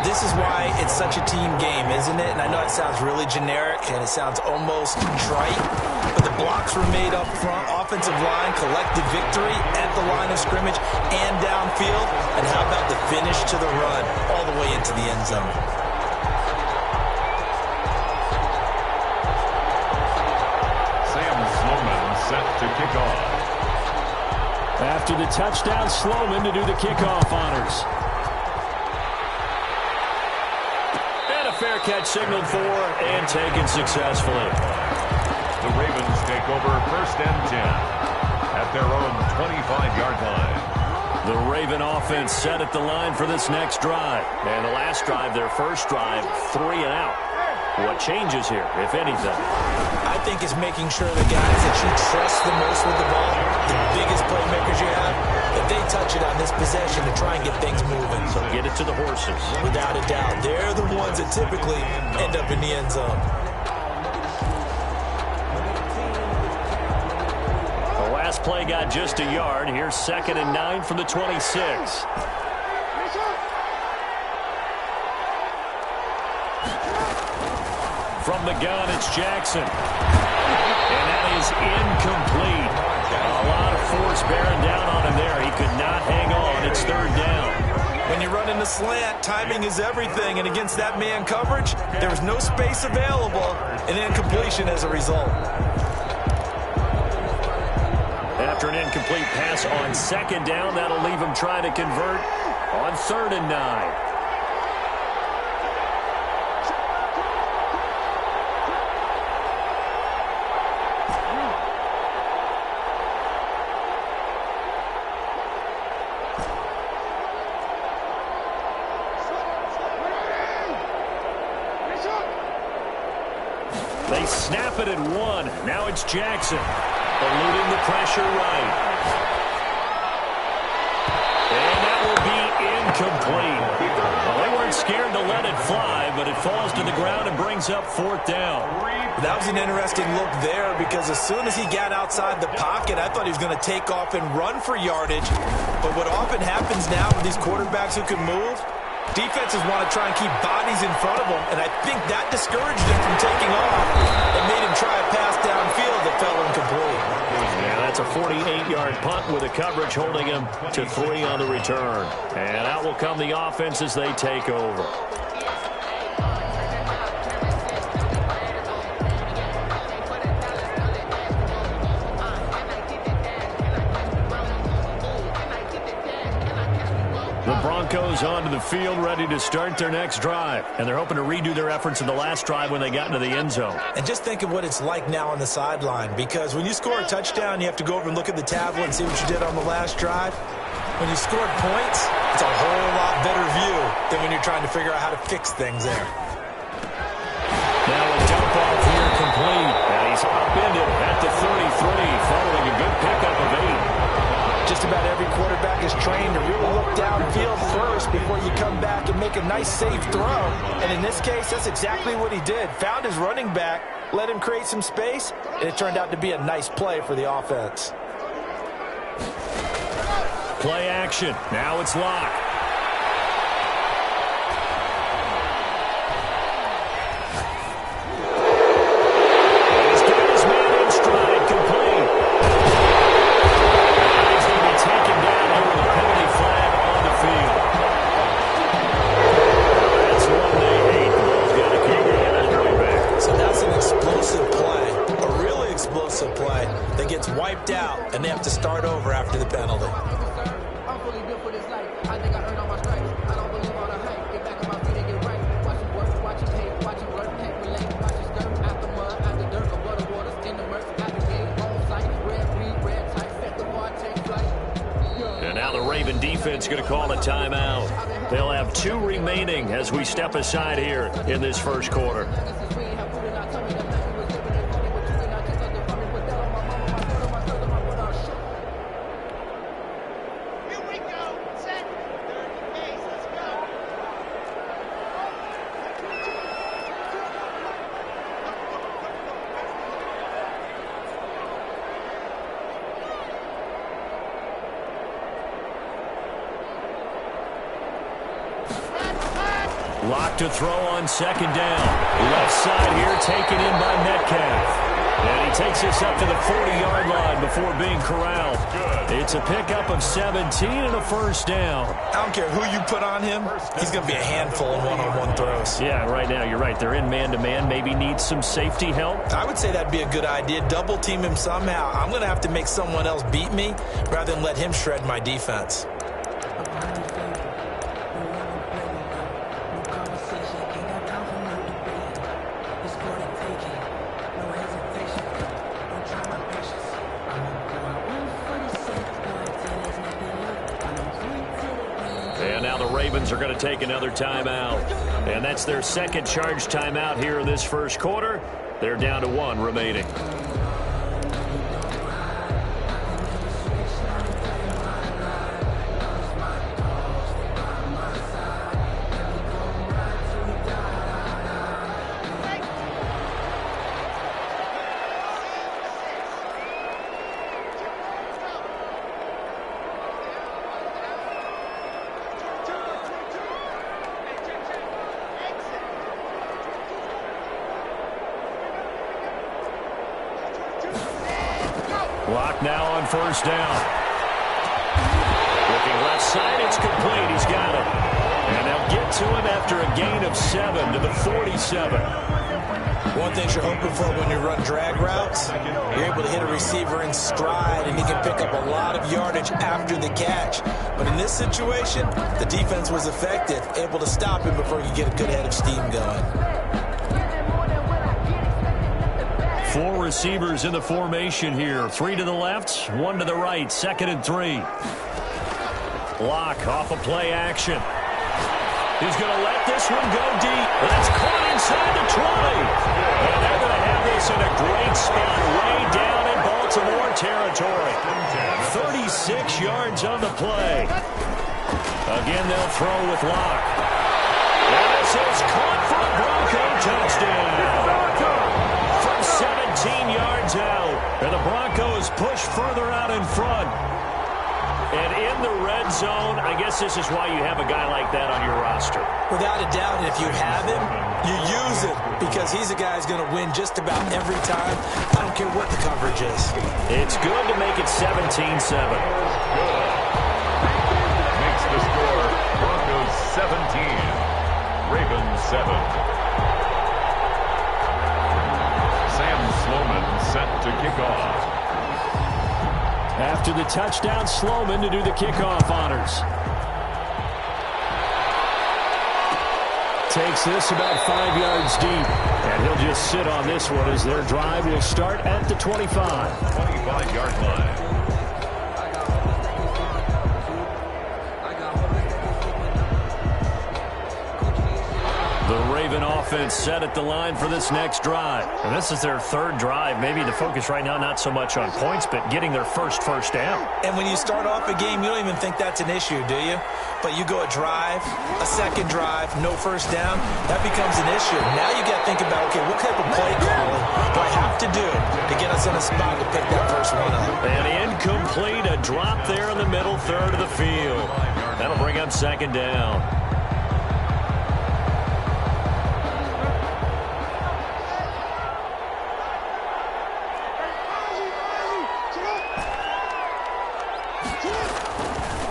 This is why it's such a team game, isn't it? And I know it sounds really generic and it sounds almost trite, but the blocks were made up front, offensive line, collective victory at the line of scrimmage and downfield. And how about the finish to the run all the way into the end zone? Sam Sloman set to kick off. After the touchdown, Sloman to do the kickoff honors. Fair catch signaled for and taken successfully. The Ravens take over 1st and 10 at their own 25-yard line. The Raven offense set at the line for this next drive. And the last drive, their first drive, 3 and out. What changes here, if anything? I think it's making sure the guys that you trust the most with the ball, the biggest playmakers you have, that they touch it on this possession to try and get things moving. So get it to the horses. Without a doubt. They're the ones that typically end up in the end zone. The last play got just a yard. Here's 2nd and 9 from the 26. From the gun, it's Jackson. And that is incomplete. A lot of force bearing down on him there. He could not hang on. It's 3rd down. When you run in the slant, timing is everything. And against that man coverage, there was no space available. An incompletion as a result. After an incomplete pass on 2nd down, that'll leave him trying to convert on 3rd and 9. They snap it at 1. Now it's Jackson. Eluding the pressure right. And that will be incomplete. Well, they weren't scared to let it fly, but it falls to the ground and brings up 4th down. That was an interesting look there because as soon as he got outside the pocket, I thought he was going to take off and run for yardage. But what often happens now with these quarterbacks who can move, defenses want to try and keep bodies in front of them, and I think that discouraged him from taking off and made him try a pass downfield that fell incomplete. Yeah, that's a 48-yard punt with the coverage holding him to 3 on the return. And out will come the offense as they take over. The Broncos onto the field, ready to start their next drive. And they're hoping to redo their efforts in the last drive when they got into the end zone. And just think of what it's like now on the sideline, because when you score a touchdown, you have to go over and look at the tablet and see what you did on the last drive. When you scored points, it's a whole lot better view than when you're trying to figure out how to fix things there. Now a dump off here complete. And he's upended at the 33, following a good pickup of 8. Just about every quarterback is trained to really look downfield first before you come back and make a nice, safe throw. And in this case, that's exactly what he did. Found his running back, let him create some space, and it turned out to be a nice play for the offense. Play action. Now it's Locke. He's got his man in stride, complete. He's going to be taken down here with a penalty flag on the field. That's one they hate. He's got to kick it in his way back. So that's an explosive play, a really explosive play that gets wiped out, and they have to start over after the penalty. Defense going to call a timeout. They'll have 2 remaining as we step aside here in this first quarter. Lock to throw on second down. Left side here taken in by Metcalf. And he takes us up to the 40-yard line before being corralled. It's a pickup of 17 and a first down. I don't care who you put on him. He's going to be a handful in one-on-one throws. Yeah, right now, you're right. They're in man-to-man. Maybe needs some safety help. I would say that'd be a good idea. Double team him somehow. I'm going to have to make someone else beat me rather than let him shred my defense. Ravens are going to take another timeout. And that's their second charge timeout here in this first quarter. They're down to 1 remaining. Lock now on first down. Looking left side, it's complete. He's got it. And they'll get to him after a gain of 7 to the 47. One thing you're hoping for when you run drag routes, you're able to hit a receiver in stride, and he can pick up a lot of yardage after the catch. But in this situation, the defense was effective, able to stop him before you get a good head of steam going. 4 receivers in the formation here. 3 to the left, 1 to the right. 2nd and 3. Lock off of play action. He's going to let this one go deep. That's caught inside the 20. And they're going to have this in a great spot way down in Baltimore territory. 36 yards on the play. Again, they'll throw with Lock. And this is caught for a Bronco touchdown. 17 yards out, and the Broncos push further out in front. And in the red zone, I guess this is why you have a guy like that on your roster. Without a doubt, if you have him, you use it, because he's a guy who's going to win just about every time. I don't care what the coverage is. It's good to make it 17-7. Makes the score Broncos 17, Ravens 7. Sloman set to kick off. After the touchdown, Sloman to do the kickoff honors. Takes this about 5 yards deep. And he'll just sit on this one as their drive will start at the 25. 25-yard line. The Raven offense set at the line for this next drive. And this is their 3rd drive. Maybe the focus right now not so much on points, but getting their first down. And when you start off a game, you don't even think that's an issue, do you? But you go a drive, a second drive, no first down, that becomes an issue. Now you got to think about, okay, what type of play calling do I have to do to get us in a spot to pick that first one up? And incomplete, a drop there in the middle third of the field. That'll bring up 2nd down.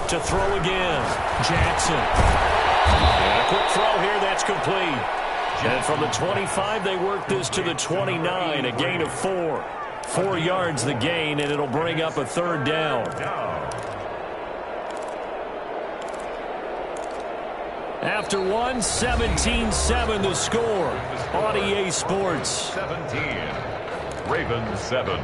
To throw again, Jackson. And a quick throw here, that's complete. And from the 25, they work this to the 29, a gain of 4. 4 yards the gain, and it'll bring up a 3rd down. After 1, 17-7 the score on EA Sports. 17, Ravens 7.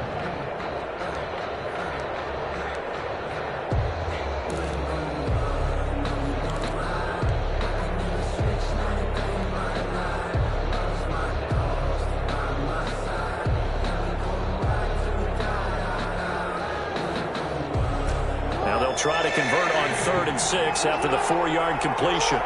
Try to convert on 3rd and 6 after the 4-yard completion. On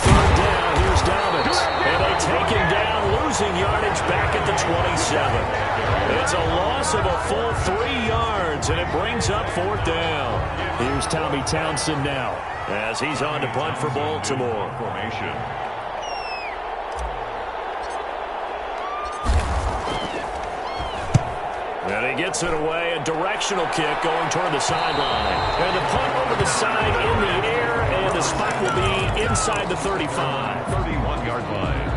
3rd down, here's Dobbins. And they take him down, losing yardage back at the 27. It's a loss of a full 3 yards, and it brings up 4th down. Here's Tommy Townsend now. as he's on to punt for Baltimore. Formation. And he gets it away, a directional kick going toward the sideline. And the punt over the side in the air, and the spot will be inside the 35. 31-yard line.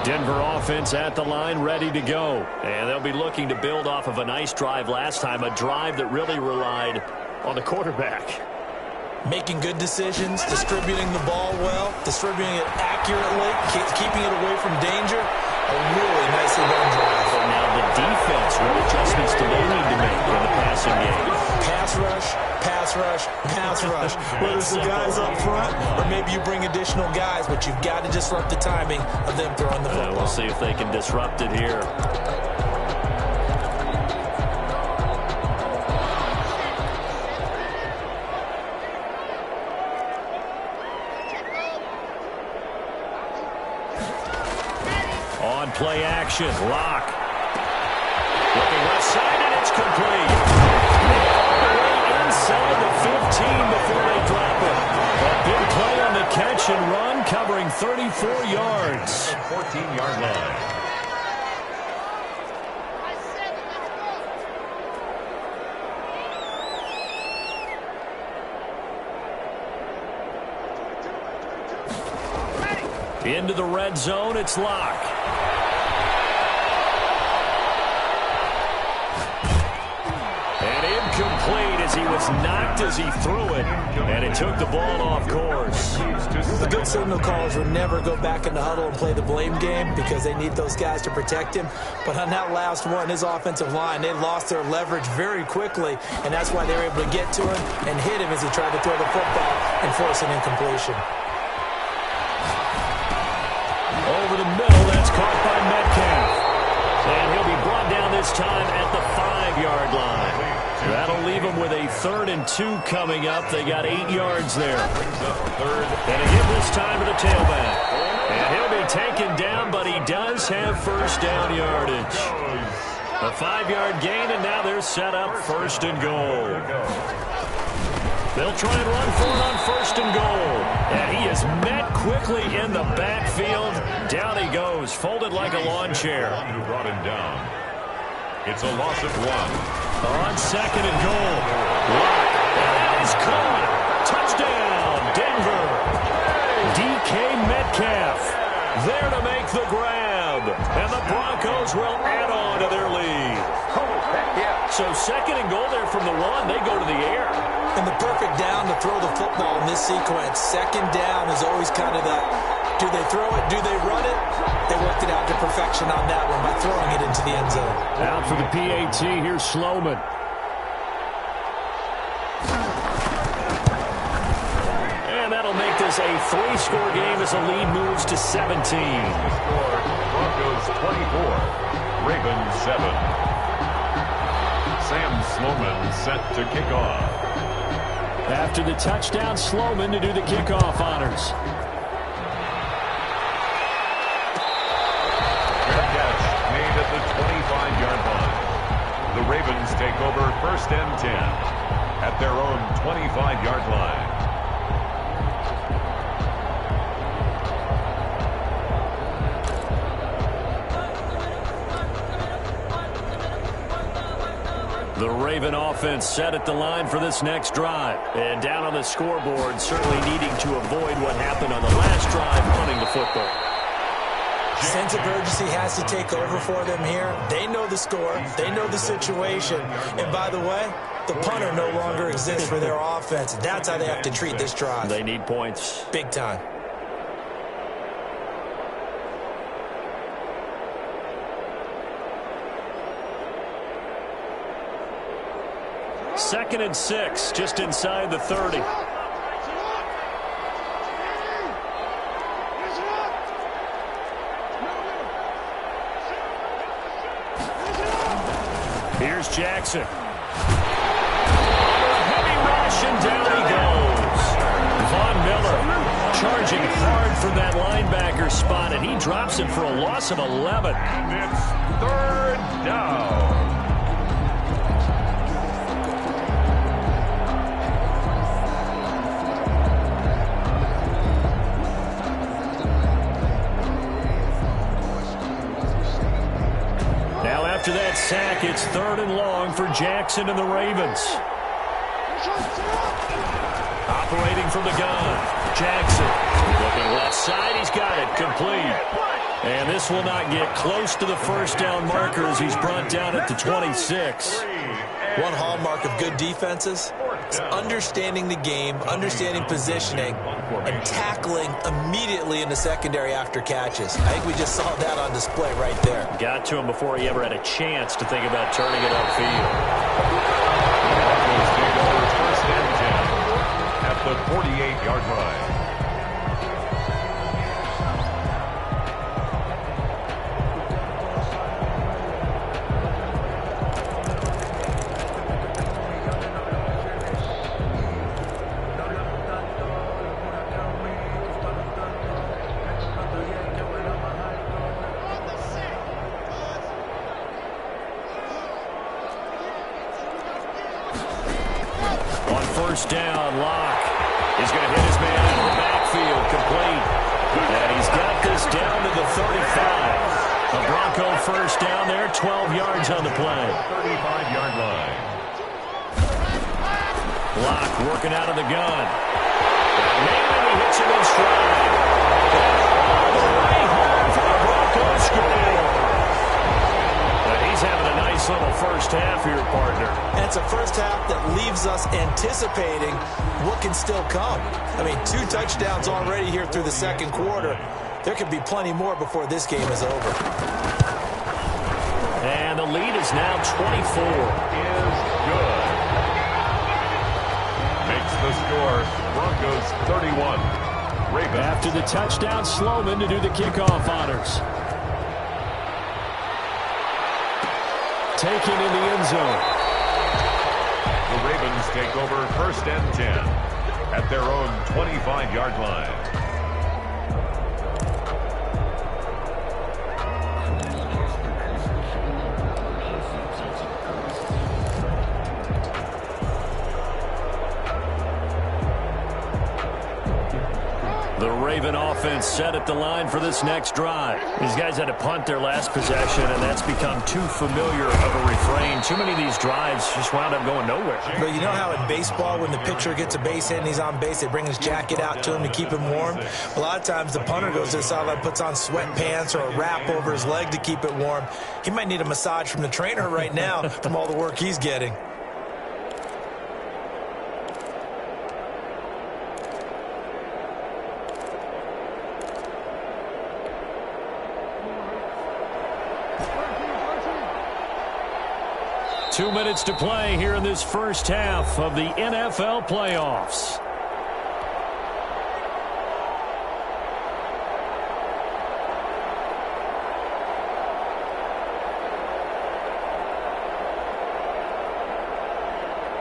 Denver offense at the line, ready to go. And they'll be looking to build off of a nice drive last time, a drive that really relied on the quarterback. Making good decisions, distributing the ball well, distributing it accurately, keeping it away from danger. A really nicely run drive. And now the defense, what adjustments do they need to make in the passing game? Pass rush, pass rush, pass rush. Whether it's the guys up front or maybe you bring additional guys, but you've got to disrupt the timing of them throwing the football. We'll see if they can disrupt it here. On play action, Lock. Looking left side, and it's complete. All the way inside the 15 before they drop it. A big play on the catch and run, covering 34 yards. 14-yard line. Into the red zone, it's Lock. And incomplete as he was knocked as he threw it, and it took the ball off course. The good signal callers will never go back in the huddle and play the blame game because they need those guys to protect him. But on that last one, his offensive line, they lost their leverage very quickly, and that's why they were able to get to him and hit him as he tried to throw the football and force an incompletion. Over the middle, that's caught by Metcalf. And he'll be brought down this time at the 5-yard line. That'll leave him with a 3rd and 2 coming up. They got 8 yards there. And again this time to the tailback. And he'll be taken down, but he does have first down yardage. A 5-yard gain, and now they're set up 1st and goal. They'll try and run for it on 1st and goal. And he is met quickly in the backfield. Down he goes, folded like a lawn chair. Who brought him down. It's a loss of 1. On 2nd and goal. Lock. And that is caught. Touchdown, Denver. DK Metcalf there to make the grab. And the Broncos will add on to their lead. So 2nd and goal there from the 1. They go to the air. And the perfect down to throw the football in this sequence. 2nd down is always kind of the, do they throw it, do they run it? They worked it out to perfection on that one by throwing it into the end zone. Out for the PAT, here's Sloman. And that'll make this a 3-score game as the lead moves to 17. Score, Broncos 24, Ravens 7. Sam Sloman set to kick off. After the touchdown, Sloman to do the kickoff honors. Fair catch made at the 25-yard line. The Ravens take over 1st and 10 at their own 25-yard line. The Raven offense set at the line for this next drive. And down on the scoreboard, certainly needing to avoid what happened on the last drive, punting the football. Sense of urgency has to take over for them here. They know the score. They know the situation. And by the way, the punter no longer exists for their offense. That's how they have to treat this drive. They need points. Big time. Second and 6, just inside the 30. Here's Jackson. rush, and down he goes. Von Miller charging hard from that linebacker spot, and he drops it for a loss of 11. It's third down. Now after that sack, it's 3rd and long for Jackson and the Ravens. Operating from the gun, Jackson. Looking left side, he's got it, complete. And this will not get close to the first down marker as he's brought down at the 26. One hallmark of good defenses is understanding the game, understanding positioning, and tackling immediately in the secondary after catches. I think we just saw that on display right there. Got to him before he ever had a chance to think about turning it upfield. First and 10 at the 48-yard line. First down, Locke is going to hit his man out of the backfield, complete. And he's got this down to the 35. A Bronco first down there, 12 yards on the play. 35-yard line. Locke working out of the gun. And he hits him in stride. All the way home for the Broncos score. He's having a nice little first half here, partner. And it's a first half that leaves us anticipating what can still come. I mean, 2 touchdowns already here through the second quarter. There could be plenty more before this game is over. And the lead is now 24. Is good. Makes the score Broncos 31. Ravens. After the touchdown, Sloman to do the kickoff honors. Taken in the end zone. The Ravens take over first and 10 at their own 25-yard line. The Raven offense set at the line for this next drive. These guys had to punt their last possession, and that's become too familiar of a refrain. Too many of these drives just wound up going nowhere. But you know how in baseball, when the pitcher gets a base hit and he's on base, they bring his jacket out to him to keep him warm? A lot of times the punter goes to the sideline, puts on sweatpants or a wrap over his leg to keep it warm. He might need a massage from the trainer right now from all the work he's getting. Two minutes to play here in this first half of the NFL playoffs.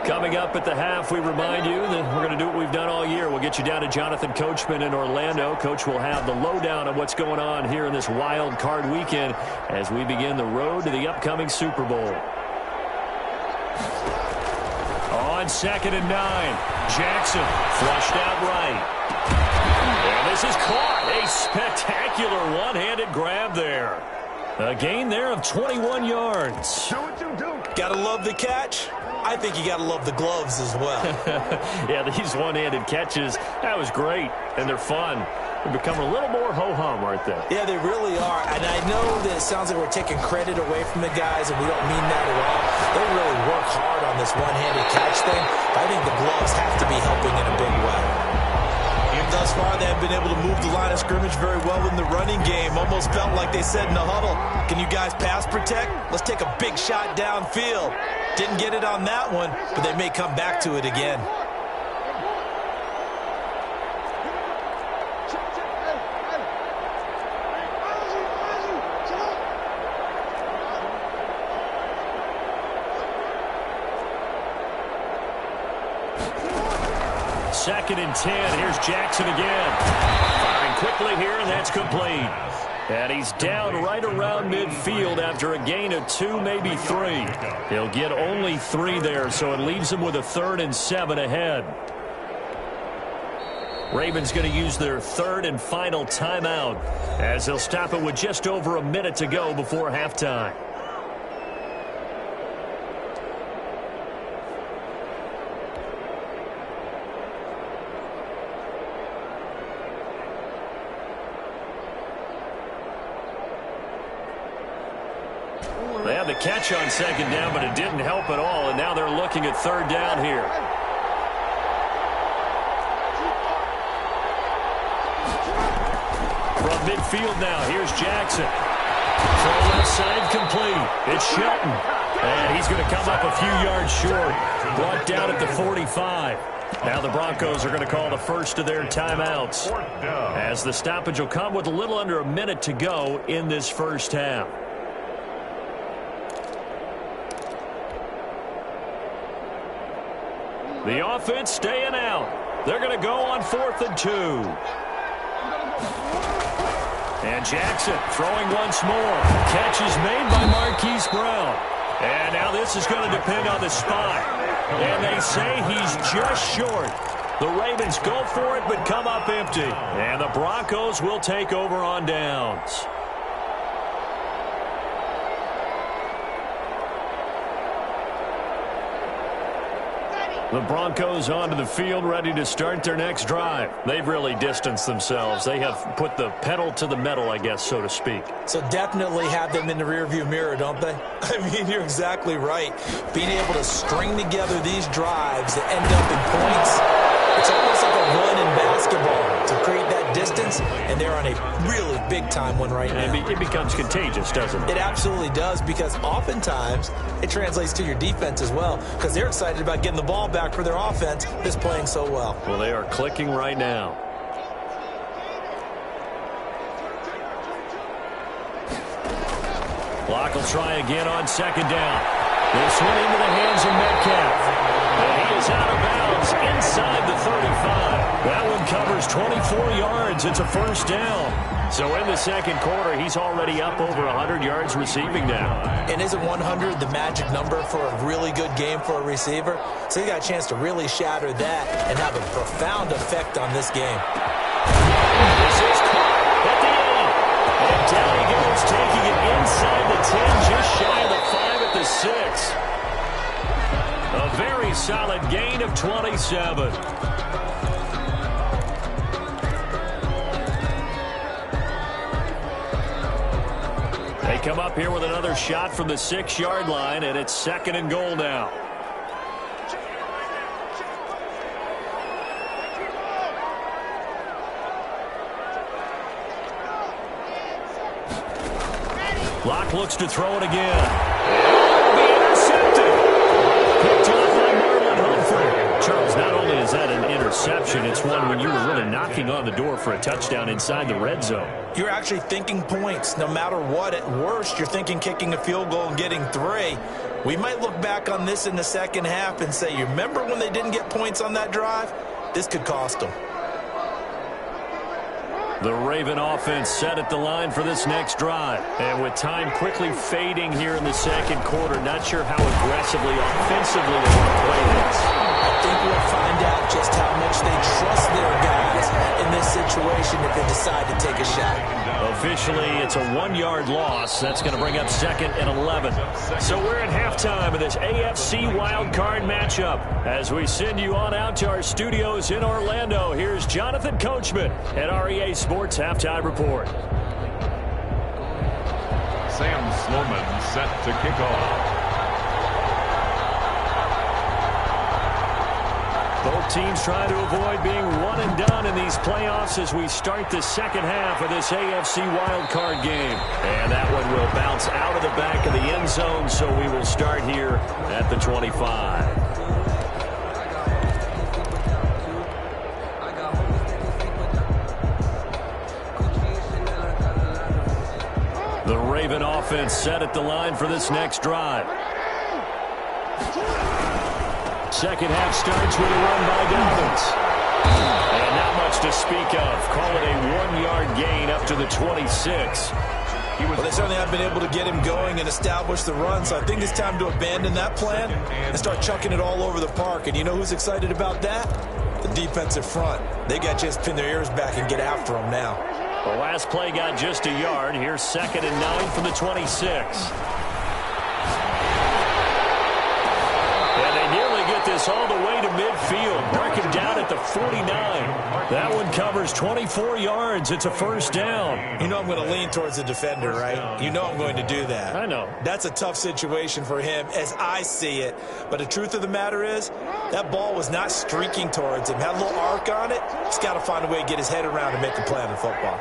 Coming up at the half, we remind you that we're going to do what we've done all year. We'll get you down to Jonathan Coachman in Orlando. Coach will have the lowdown of what's going on here in this wild card weekend as we begin the road to the upcoming Super Bowl. On 2nd and 9, Jackson flushed out right. And this is caught. A spectacular one-handed grab there. A gain there of 21 yards. Gotta love the catch. I think you gotta love the gloves as well. Yeah, these one-handed catches, that was great, and they're fun. They've become a little more ho-hum, aren't they? Yeah, they really are. And I know that it sounds like we're taking credit away from the guys, and we don't mean that at all. They really work hard on this one-handed catch thing. I think the gloves have to be helping in a big way. Thus far, they have been able to move the line of scrimmage very well in the running game. Almost felt like they said in the huddle, can you guys pass protect? Let's take a big shot downfield. Didn't get it on that one, but they may come back to it again. 2nd and 10. Here's Jackson again. Firing quickly here, and that's complete. And he's down right around midfield after a gain of 2, maybe 3. He'll get only 3 there, so it leaves him with a 3rd and 7 ahead. Ravens going to use their 3rd and final timeout as they'll stop it with just over a minute to go before halftime. They had the catch on 2nd down, but it didn't help at all, and now they're looking at 3rd down here. From midfield now, here's Jackson. Throw left side complete. It's Shelton. And he's going to come up a few yards short. Brought down at the 45. Now the Broncos are going to call the first of their timeouts, as the stoppage will come with a little under a minute to go in this first half. The offense staying out. They're going to go on 4th and 2. And Jackson throwing once more. Catch is made by Marquise Brown. And now this is going to depend on the spot. And they say he's just short. The Ravens go for it but come up empty. And the Broncos will take over on downs. The Broncos onto the field, ready to start their next drive. They've really distanced themselves. They have put the pedal to the metal, I guess, so to speak. So definitely have them in the rearview mirror, don't they? I mean, you're exactly right. Being able to string together these drives that end up in points, it's almost like a run in basketball to create that distance, and they're on a really big-time one right now. It becomes contagious, doesn't it? It absolutely does, because oftentimes it translates to your defense as well, because they're excited about getting the ball back for their offense that's playing so well. Well, they are clicking right now. Block will try again on 2nd down. This one into the hands of Metcalf. And he is out of bounds inside the 35. That one covers 24 yards. It's a 1st down. So in the 2nd quarter, he's already up over 100 yards receiving now. And isn't 100 the magic number for a really good game for a receiver? So he got a chance to really shatter that and have a profound effect on this game. This is caught at the 8. And down he goes, taking it inside the 10, just shy of the 5 at the 6. A very solid gain of 27. They come up here with another shot from the 6-yard line, and it's 2nd and goal now. Locke looks to throw it again. It'll be intercepted. Picked off by Marlon Humphrey. Charles, not only is that an interception, it's one when you were really knocking on the door for a touchdown inside the red zone. You're actually thinking points. No matter what, at worst, you're thinking kicking a field goal and getting 3. We might look back on this in the 2nd half and say, you remember when they didn't get points on that drive? This could cost them. The Raven offense set at the line for this next drive. And with time quickly fading here in the 2nd quarter, not sure how aggressively, offensively they want to play this. I think we'll find out just how much they trust their guys in this situation if they decide to take a shot. Officially, it's a 1-yard loss. That's going to bring up 2nd and 11. So we're at halftime of this AFC wildcard matchup. As we send you on out to our studios in Orlando, here's Jonathan Coachman at REA Sports Halftime Report. Sam Sloman set to kick off. Both teams trying to avoid being one and done in these playoffs as we start the 2nd half of this AFC wildcard game. And that one will bounce out of the back of the end zone, so we will start here at the 25. The Raven offense set at the line for this next drive. 2nd half starts with a run by Dobbins. And not much to speak of. Call it a 1-yard gain up to the 26. Well, they certainly have been able to get him going and establish the run, so I think it's time to abandon that plan and start chucking it all over the park. And you know who's excited about that? The defensive front. They got to just pin their ears back and get after him now. The last play got just a yard. Here's 2nd and 9 from the 26. And they nearly get this all the way to midfield. Marking down at the 49. That one covers 24 yards. It's a first down. You know I'm going to lean towards the defender, right? You know I'm going to do that. I know. That's a tough situation for him as I see it. But the truth of the matter is, that ball was not streaking towards him. Had a little arc on it. He's got to find a way to get his head around and make a play on the football.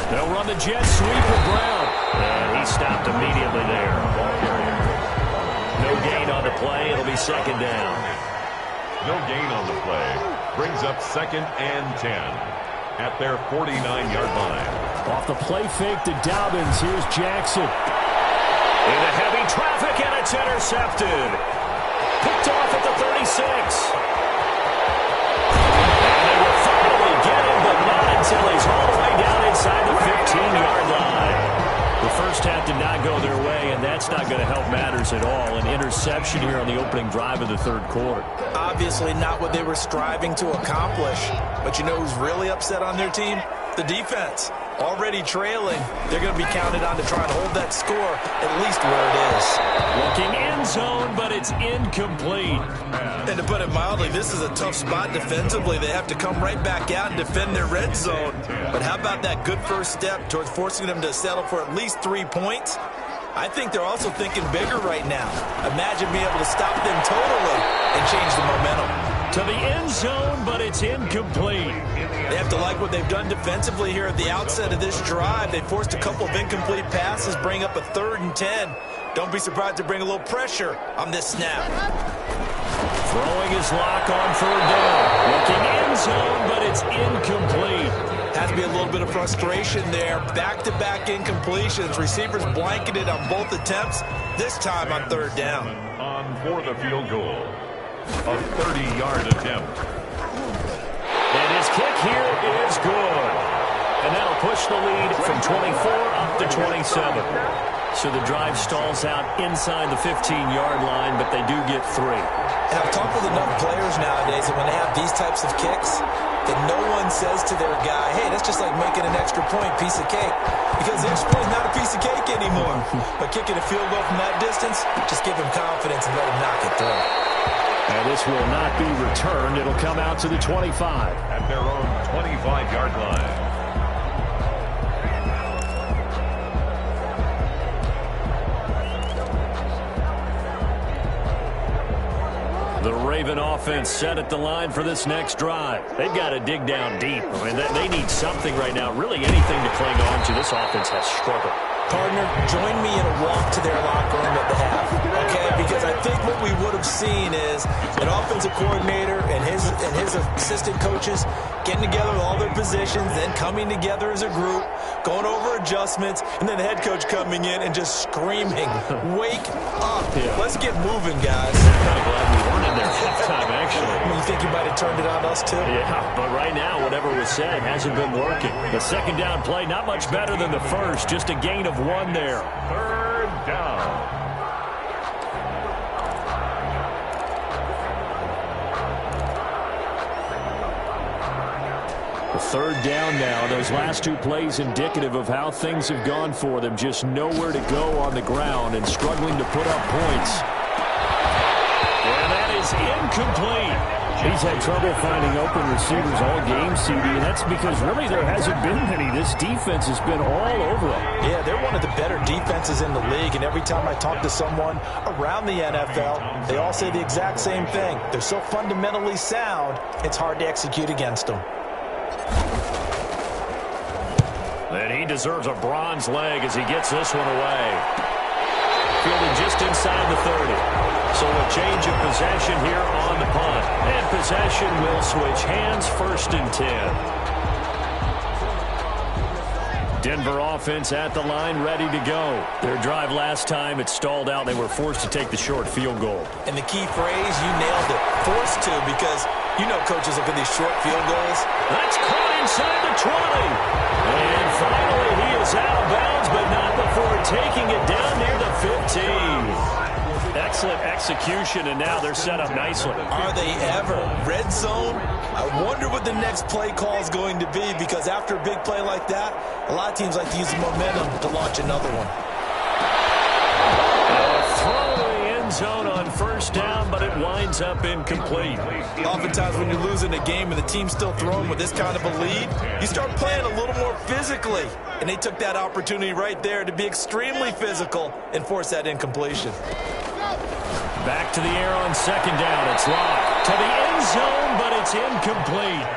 They'll run the jet sweep with Brown. And he stopped immediately there. Ball carrier. No gain on the play. It'll be 2nd down. No gain on the play. Brings up 2nd and 10 at their 49-yard line. Off the play fake to Dobbins. Here's Jackson. Into heavy traffic, and it's intercepted. Picked off at the 36. And they will finally get him, but not until he's all the way down inside the 15-yard line. The first half did not go their way, and that's not going to help matters at all. An interception here on the opening drive of the 3rd quarter. Obviously not what they were striving to accomplish. But you know who's really upset on their team? The defense. Already trailing. They're going to be counted on to try and hold that score at least where it is. Looking end zone, but it's incomplete. And to put it mildly, this is a tough spot defensively. They have to come right back out and defend their red zone. But how about that good first step towards forcing them to settle for at least 3 points? I think they're also thinking bigger right now. Imagine being able to stop them totally and change the momentum. To the end zone, but it's incomplete. They have to like what they've done defensively here at the outset of this drive. They forced a couple of incomplete passes, bring up a 3rd and 10. Don't be surprised to bring a little pressure on this snap. Throwing his lock on 3rd down. Looking end zone, but it's incomplete. Has to be a little bit of frustration there. Back-to-back incompletions. Receivers blanketed on both attempts, this time on 3rd down. On for the field goal. A 30-yard attempt. And his kick here is good. And that'll push the lead from 24 up to 27. So the drive stalls out inside the 15-yard line, but they do get 3. And I've talked with enough players nowadays that when they have these types of kicks, that no one says to their guy, hey, that's just like making an extra point, piece of cake. Because the extra point is not a piece of cake anymore. But kicking a field goal from that distance, just give him confidence and let him knock it through. And this will not be returned. It'll come out to the 25. At their own 25-yard line. The Raven offense set at the line for this next drive. They've got to dig down deep. I mean, they need something right now, really anything to cling on to. This offense has struggled. Partner, join me in a walk to their locker room at the half, okay? Because I think what we would have seen is an offensive coordinator and his assistant coaches getting together with all their positions, then coming together as a group, going over adjustments, and then the head coach coming in and just screaming, wake up. Yeah. Let's get moving, guys. I'm kind of glad we weren't in there halftime, actually. You think you might have turned it on us, too? Yeah, but right now, whatever was said hasn't been working. The 2nd down play, not much better than the first, just a gain of 1 there. 3rd down. The 3rd down now. Those last 2 plays indicative of how things have gone for them. Just nowhere to go on the ground and struggling to put up points. And that is incomplete. He's had trouble finding open receivers all game, CD, and that's because really there hasn't been many. This defense has been all over them. Yeah, they're one of the better defenses in the league, and every time I talk to someone around the NFL, they all say the exact same thing. They're so fundamentally sound, it's hard to execute against them. And he deserves a bronze leg as he gets this one away. Fielded just inside the 30. So a change of possession here on the punt. And possession will switch hands, 1st and 10. Denver offense at the line, ready to go. Their drive last time, it stalled out. They were forced to take the short field goal. And the key phrase, you nailed it. Forced to, because you know coaches look at these short field goals. That's caught inside the 20. And finally, he is out of bounds, but not before taking it down near the 15. Excellent execution, and now they're set up nicely. Are they ever? Red zone? I wonder what the next play call is going to be, because after a big play like that, a lot of teams like to use the momentum to launch another one. Throw in the end zone on first down, but it winds up incomplete. Oftentimes when you're losing a game and the team's still throwing with this kind of a lead, you start playing a little more physically. And they took that opportunity right there to be extremely physical and force that incompletion. Back to the air on second down. It's locked to the end zone, but it's incomplete.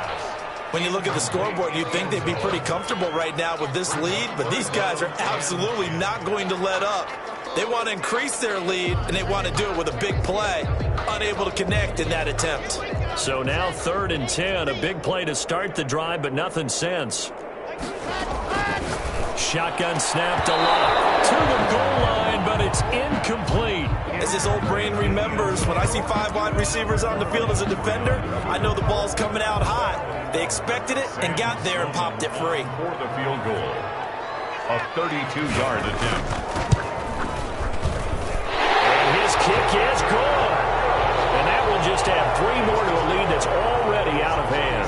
When you look at the scoreboard, you'd think they'd be pretty comfortable right now with this lead, but these guys are absolutely not going to let up. They want to increase their lead, and they want to do it with a big play. Unable to connect in that attempt. So now 3rd and 10, a big play to start the drive, but nothing since. Shotgun snap to Locke to the goal line, but it's incomplete. As his old brain remembers, when I see 5 wide receivers on the field as a defender, I know the ball's coming out hot. They expected it and got there and popped it free. For the field goal, a 32-yard attempt. And his kick is good. And that will just add 3 more to a lead that's already out of hand.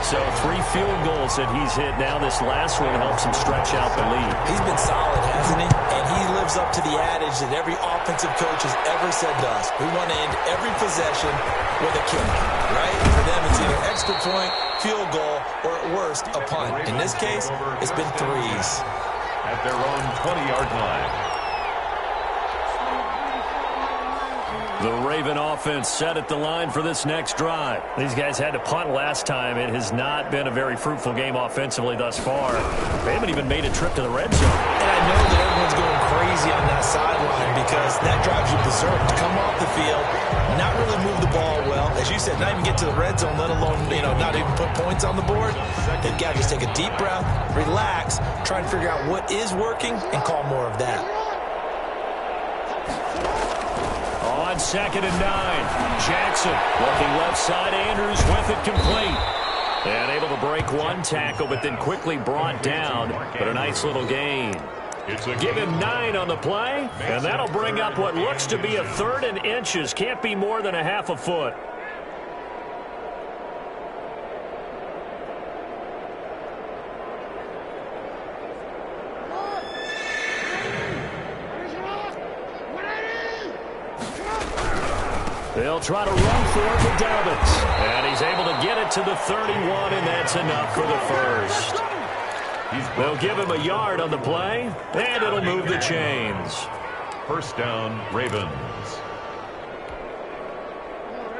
So 3 field goals that he's hit now. This last one helps him stretch out the lead. He's been solid, hasn't he? And he lives up to the adage that every offensive coach has ever said to us. We want to end every possession with a kick, right? For them, it's either extra point, field goal, or at worst, a punt. In this case, it's been 3s. At their own 20-yard line. The Raven offense set at the line for this next drive. These guys had to punt last time. It has not been a very fruitful game offensively thus far. They haven't even made a trip to the red zone. And I know that everyone's going crazy on that sideline because that drives you berserk to come off the field, not really move the ball well. As you said, not even get to the red zone, let alone, not even put points on the board. They've got to just take a deep breath, relax, try and figure out what is working, and call more of that. On 2nd and 9, Jackson looking left side. Andrews with it complete. And able to break 1 tackle, but then quickly brought down. But a nice little gain. Give him 9 on the play, and that'll bring up what looks to be a 3rd and inches. Can't be more than a half a foot. They'll try to run for it with Dobbins. And he's able to get it to the 31, and that's enough for the first. They'll give him a yard on the play, and it'll move the chains. First down, Ravens.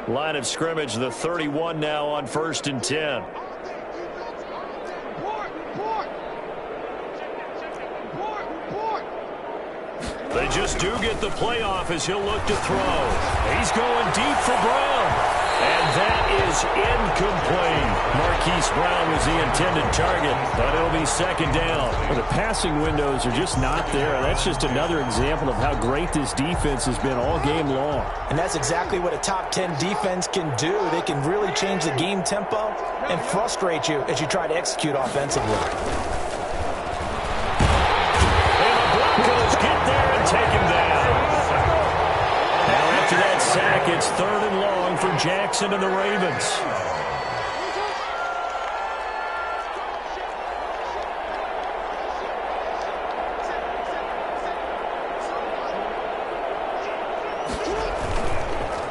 Line of scrimmage, the 31 now on 1st and 10. They just do get the playoff as he'll look to throw. He's going deep for Brown. And that is incomplete. Marquise Brown was the intended target, but it'll be 2nd down. Well, the passing windows are just not there. That's just another example of how great this defense has been all game long. And that's exactly what a top 10 defense can do. They can really change the game tempo and frustrate you as you try to execute offensively. Take him down. Now after that sack, it's 3rd and long for Jackson and the Ravens.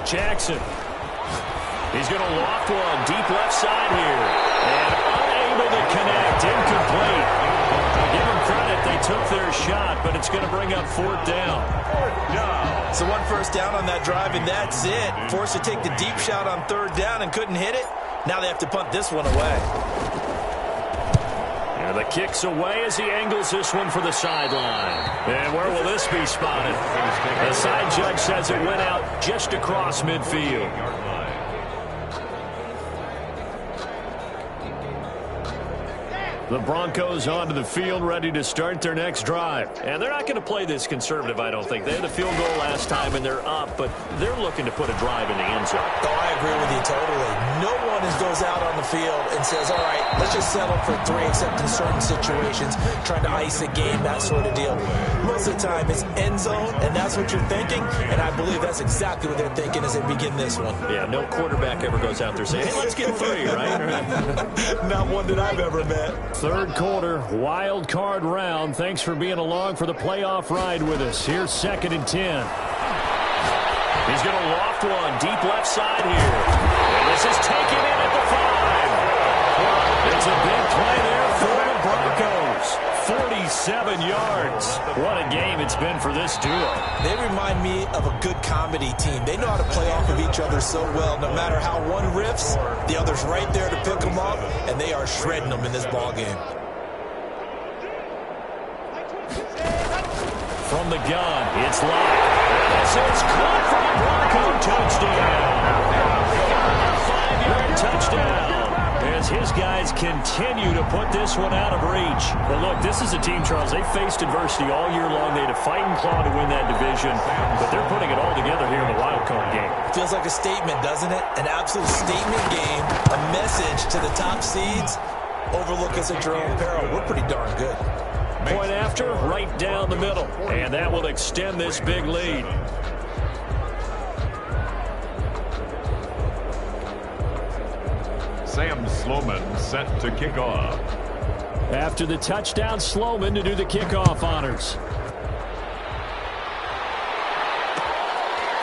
Jackson. He's going to loft one deep left side here. And unable to connect. Incomplete. Give them credit, they took their shot, but it's going to bring up 4th down. So 1 first down on that drive, and that's it. Forced to take the deep shot on 3rd down and couldn't hit it. Now they have to punt this one away. And the kick's away as he angles this one for the sideline. And where will this be spotted? The side judge says it went out just across midfield. The Broncos onto the field, ready to start their next drive. And they're not going to play this conservative, I don't think. They had a field goal last time, and they're up, but they're looking to put a drive in the end zone. Oh, I agree with you totally. No one goes out on the field and says, all right, let's just settle for 3, except in certain situations, trying to ice a game, that sort of deal. Most of the time, it's end zone, and that's what you're thinking, and I believe that's exactly what they're thinking as they begin this one. Yeah, no quarterback ever goes out there saying, hey, let's get 3, right? Not one that I've ever met. Third quarter, wild card round. Thanks for being along for the playoff ride with us. Here's 2nd and 10. He's going to loft one deep left side here. And this is taken in at the 5. It's a big play there for the Broncos. 47 yards. What a game it's been for this duo. They remind me of a good comedy team. They know how to play off of each other so well. No matter how one riffs, the other's right there to pick them up, and they are shredding them in this ball game. From the gun, it's locked. This is caught for the Bronco touchdown. 5-yard touchdown. As his guys continue to put this one out of reach. Well, look, this is a team, Charles, they faced adversity all year long. They had to fight and claw to win that division, but they're putting it all together here in the wild card game. Feels like a statement, doesn't it? An absolute statement game, a message to the top seeds. Overlook us at your own peril. We're pretty darn good. Point after, right down the middle. And that will extend this big lead. Sam Sloman set to kick off. After the touchdown, Sloman to do the kickoff honors.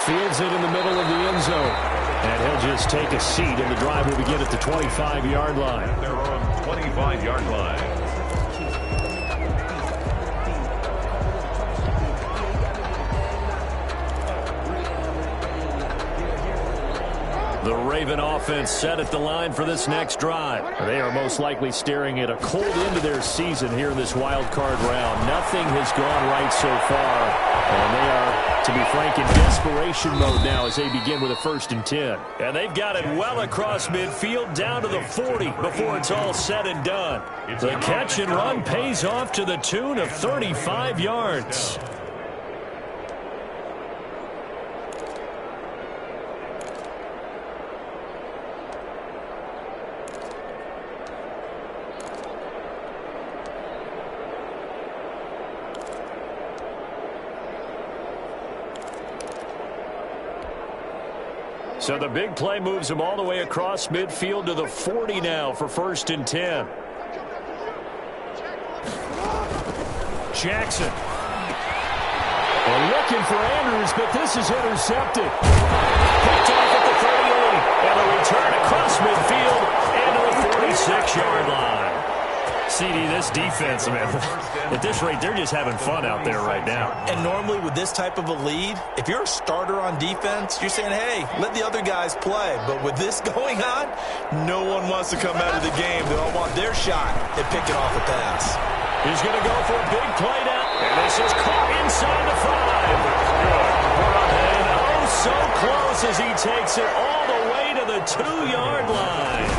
Fields it in the middle of the end zone. And he'll just take a seat, and the drive will begin at the 25-yard line. They're on 25-yard line. The Raven offense set at the line for this next drive. They are most likely staring at a cold end to their season here in this wild card round. Nothing has gone right so far, and they are, to be frank, in desperation mode now as they begin with a 1st and 10. And they've got it well across midfield down to the 40 before it's all said and done. The catch and run pays off to the tune of 35 yards. So the big play moves him all the way across midfield to the 40 now for 1st and 10. Jackson. We're looking for Andrews, but this is intercepted. Picked off at the 38. And a return across midfield and to the 46-yard line. CD, this defense, man, at this rate, they're just having fun out there right now. And normally with this type of a lead, if you're a starter on defense, you're saying, hey, let the other guys play. But with this going on, no one wants to come out of the game. They all want their shot at picking off a pass. He's going to go for a big play down. And this is caught inside the 5. And oh, so close as he takes it all the way to the 2-yard line.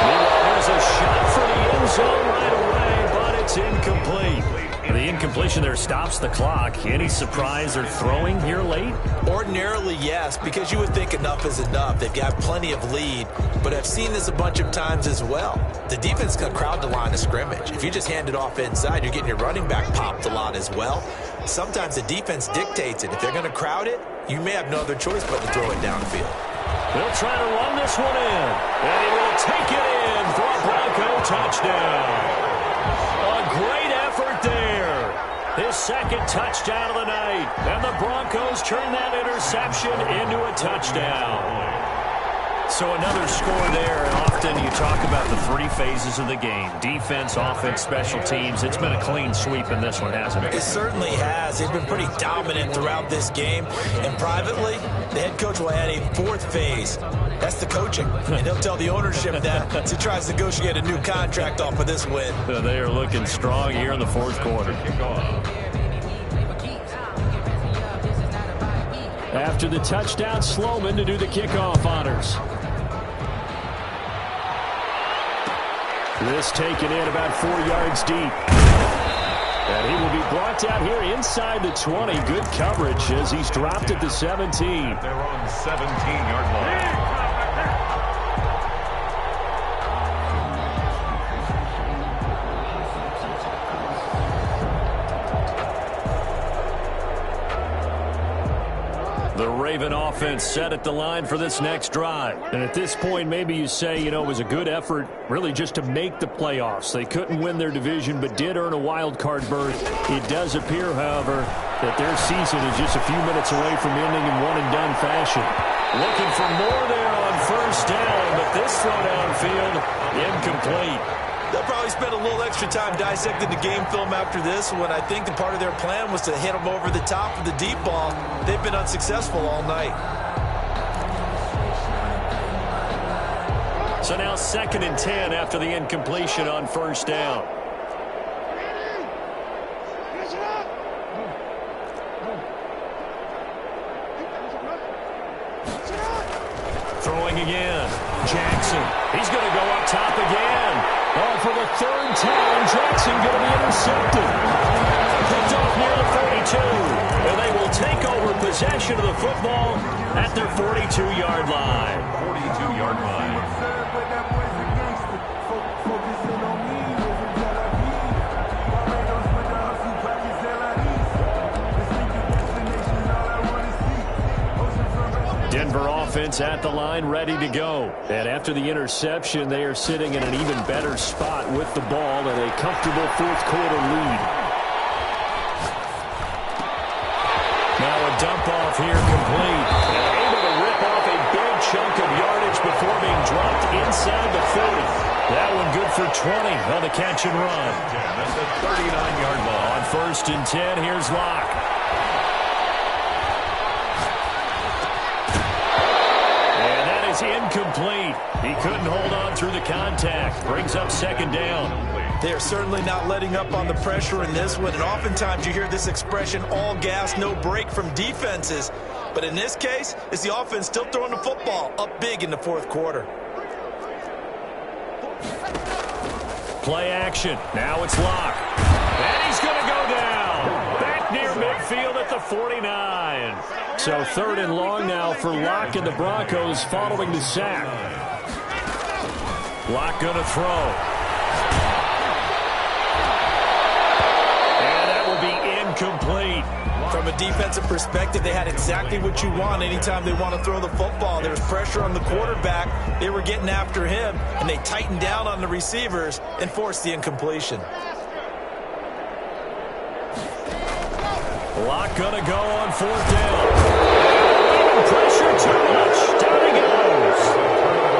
There's a shot for the end zone right away, but it's incomplete. The incompletion there stops the clock. Any surprise they're throwing here late? Ordinarily, yes, because you would think enough is enough. They've got plenty of lead, but I've seen this a bunch of times as well. The defense is going to crowd the line of scrimmage. If you just hand it off inside, you're getting your running back popped a lot as well. Sometimes the defense dictates it. If they're going to crowd it, you may have no other choice but to throw it downfield. They'll try to run this one in, and he will take it in for a Bronco touchdown. A great effort there. His 2nd touchdown of the night, and the Broncos turn that interception into a touchdown. So another score there, and often you talk about the 3 phases of the game. Defense, offense, special teams. It's been a clean sweep in this one, hasn't it? It certainly has. They've been pretty dominant throughout this game. And privately, the head coach will add a 4th phase. That's the coaching. And he'll tell the ownership that as he tries to negotiate a new contract off of this win. They are looking strong here in the 4th quarter. After the touchdown, Sloman to do the kickoff honors. This taken in about 4 yards deep. And he will be brought down here inside the 20. Good coverage as he's dropped at the 17. They're on 17-yard line. The Raven offense set at the line for this next drive. And at this point, maybe you say, it was a good effort really just to make the playoffs. They couldn't win their division but did earn a wild card berth. It does appear, however, that their season is just a few minutes away from ending in one-and-done fashion. Looking for more there on first down, but this throw downfield incomplete. They'll probably spend a little extra time dissecting the game film after this when I think the part of their plan was to hit them over the top of the deep ball. They've been unsuccessful all night. So now 2nd and 10 after the incompletion on first down. Throwing again. Jackson. He's going to go up top again. Oh, for the 3rd time, Jackson going to be intercepted. Picked off near the 42. And they will take over possession of the football at their 42-yard line. 42-yard line. Denver offense at the line, ready to go. And after the interception, they are sitting in an even better spot with the ball and a comfortable 4th quarter lead. Now a dump off here complete. And able to rip off a big chunk of yardage before being dropped inside the 40. That one good for 20 on the catch and run. That's a 39-yard line. On 1st and 10, here's Locke. Incomplete. He couldn't hold on through the contact. Brings up 2nd down. They are certainly not letting up on the pressure in this one, and oftentimes you hear this expression, all gas, no break from defenses. But in this case, it's the offense still throwing the football up big in the 4th quarter. Play action. Now it's Locke. And he's going to go down. Back near midfield at the 49. So 3rd and long now for Locke and the Broncos following the sack. Locke going to throw. And that will be incomplete. From a defensive perspective, they had exactly what you want anytime they want to throw the football. There was pressure on the quarterback. They were getting after him, and they tightened down on the receivers and forced the incompletion. Locke gonna go on 4th down. Pressure too much. Down he goes.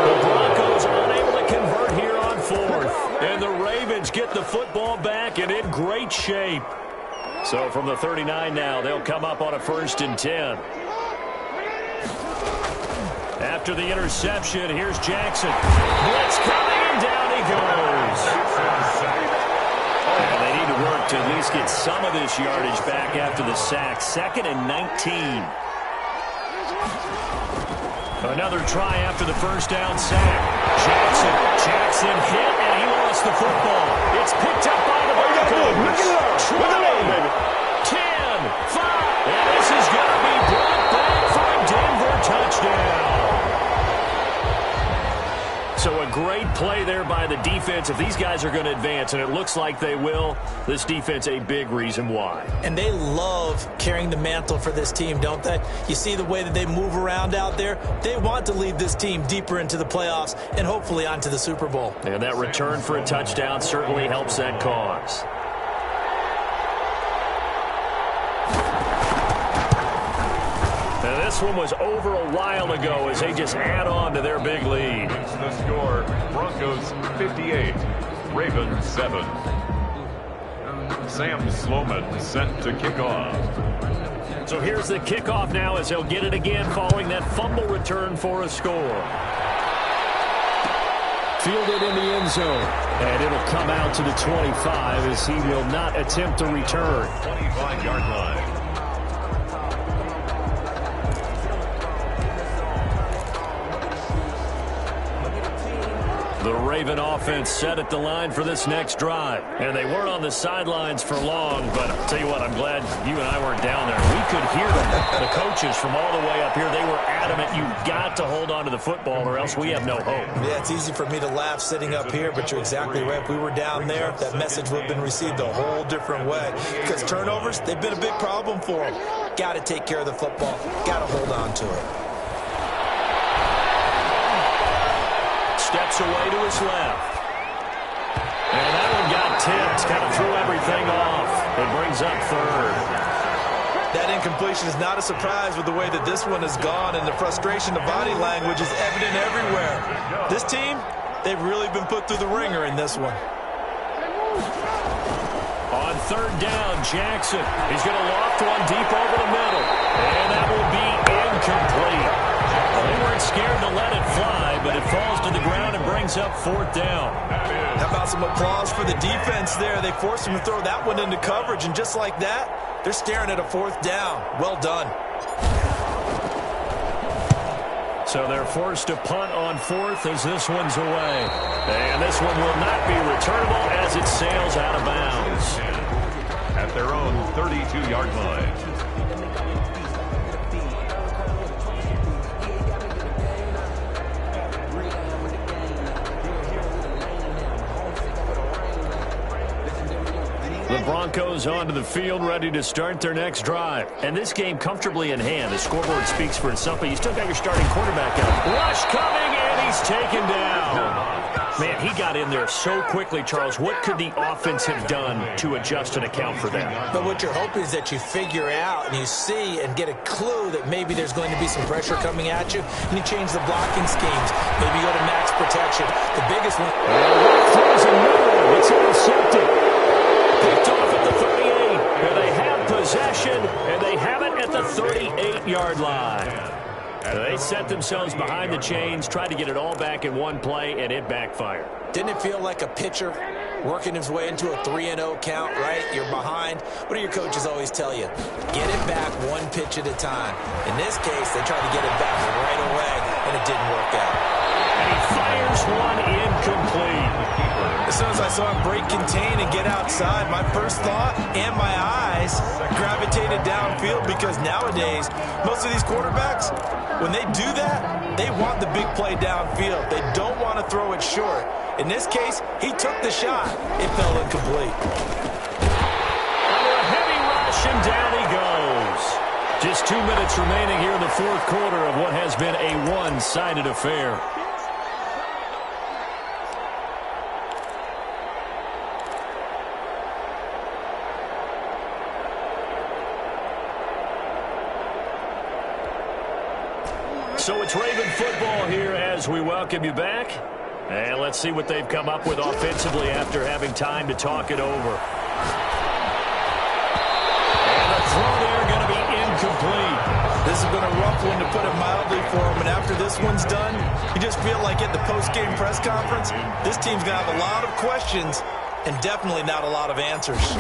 The Broncos unable to convert here on 4th. And the Ravens get the football back and in great shape. So from the 39 now, they'll come up on a 1st and 10. After the interception, here's Jackson. Blitz coming, and down he goes. And they need to work to at least get some of this yardage back after the sack. 2nd and 19. Another try after the 1st down sack. Jackson hit, and he lost the football. It's picked up by the Broncos. 20, 10, 5. And this is going to be brought back for a Denver touchdown. So a great play there by the defense. If these guys are going to advance, and it looks like they will, this defense a big reason why. And they love carrying the mantle for this team, don't they? You see the way that they move around out there? They want to lead this team deeper into the playoffs and hopefully onto the Super Bowl. And that return for a touchdown certainly helps that cause. This one was over a while ago as they just add on to their big lead. It's the score, Broncos 58, Ravens 7. Sam Sloman sent to kick off. So here's the kickoff now as they'll get it again following that fumble return for a score. Fielded in the end zone. And it'll come out to the 25 as he will not attempt to return. 25-yard line. The Raven offense set at the line for this next drive. And they weren't on the sidelines for long, but I'll tell you what, I'm glad you and I weren't down there. We could hear them, the coaches from all the way up here. They were adamant, you've got to hold on to the football or else we have no hope. Yeah, it's easy for me to laugh sitting up here, but you're exactly right. If we were down there, that message would have been received a whole different way. Because turnovers, they've been a big problem for them. Got to take care of the football. Got to hold on to it. Steps away to his left. And that one got tipped. Kind of threw everything off. It brings up third. That incompletion is not a surprise with the way that this one has gone, and the frustration, the body language is evident everywhere. This team, they've really been put through the ringer in this one. On third down, Jackson. He's going to loft one deep over the middle. And that will be incomplete. They weren't scared to let it fly, but it falls to the ground and brings up fourth down. How about some applause for the defense there? They forced him to throw that one into coverage, and just like that, they're staring at a fourth down. Well done. So they're forced to punt on fourth as this one's away. And this one will not be returnable as it sails out of bounds. At their own 32-yard line. The Broncos onto the field, ready to start their next drive. And this game comfortably in hand. The scoreboard speaks for itself, but you still got your starting quarterback out. Rush coming, and he's taken down. Man, he got in there so quickly, Charles. What could the offense have done to adjust and account for that? But what you're hoping is that you figure out and you see and get a clue that maybe there's going to be some pressure coming at you, and you change the blocking schemes. Maybe go to max protection. The biggest one. Throws another one. It's intercepted. Picked off at the 38. And they have possession, and they have it at the 38-yard line. They set themselves behind the chains, tried to get it all back in one play, and it backfired. Didn't it feel like a pitcher working his way into a 3-0 count, right? You're behind. What do your coaches always tell you? Get it back one pitch at a time. In this case, they tried to get it back right away, and it didn't work out. And he fires one incomplete. As soon as I saw him break contain and get outside, my first thought and my eyes gravitated downfield, because nowadays, most of these quarterbacks, when they do that, they want the big play downfield. They don't want to throw it short. In this case, he took the shot. It fell incomplete. Under a heavy rush, and down he goes. Just 2 minutes remaining here in the fourth quarter of what has been a one-sided affair. So it's Raven football here as we welcome you back. And let's see what they've come up with offensively after having time to talk it over. And the throw there going to be incomplete. This has been a rough one, to put it mildly, for him. And after this one's done, you just feel like at the post-game press conference, this team's going to have a lot of questions and definitely not a lot of answers.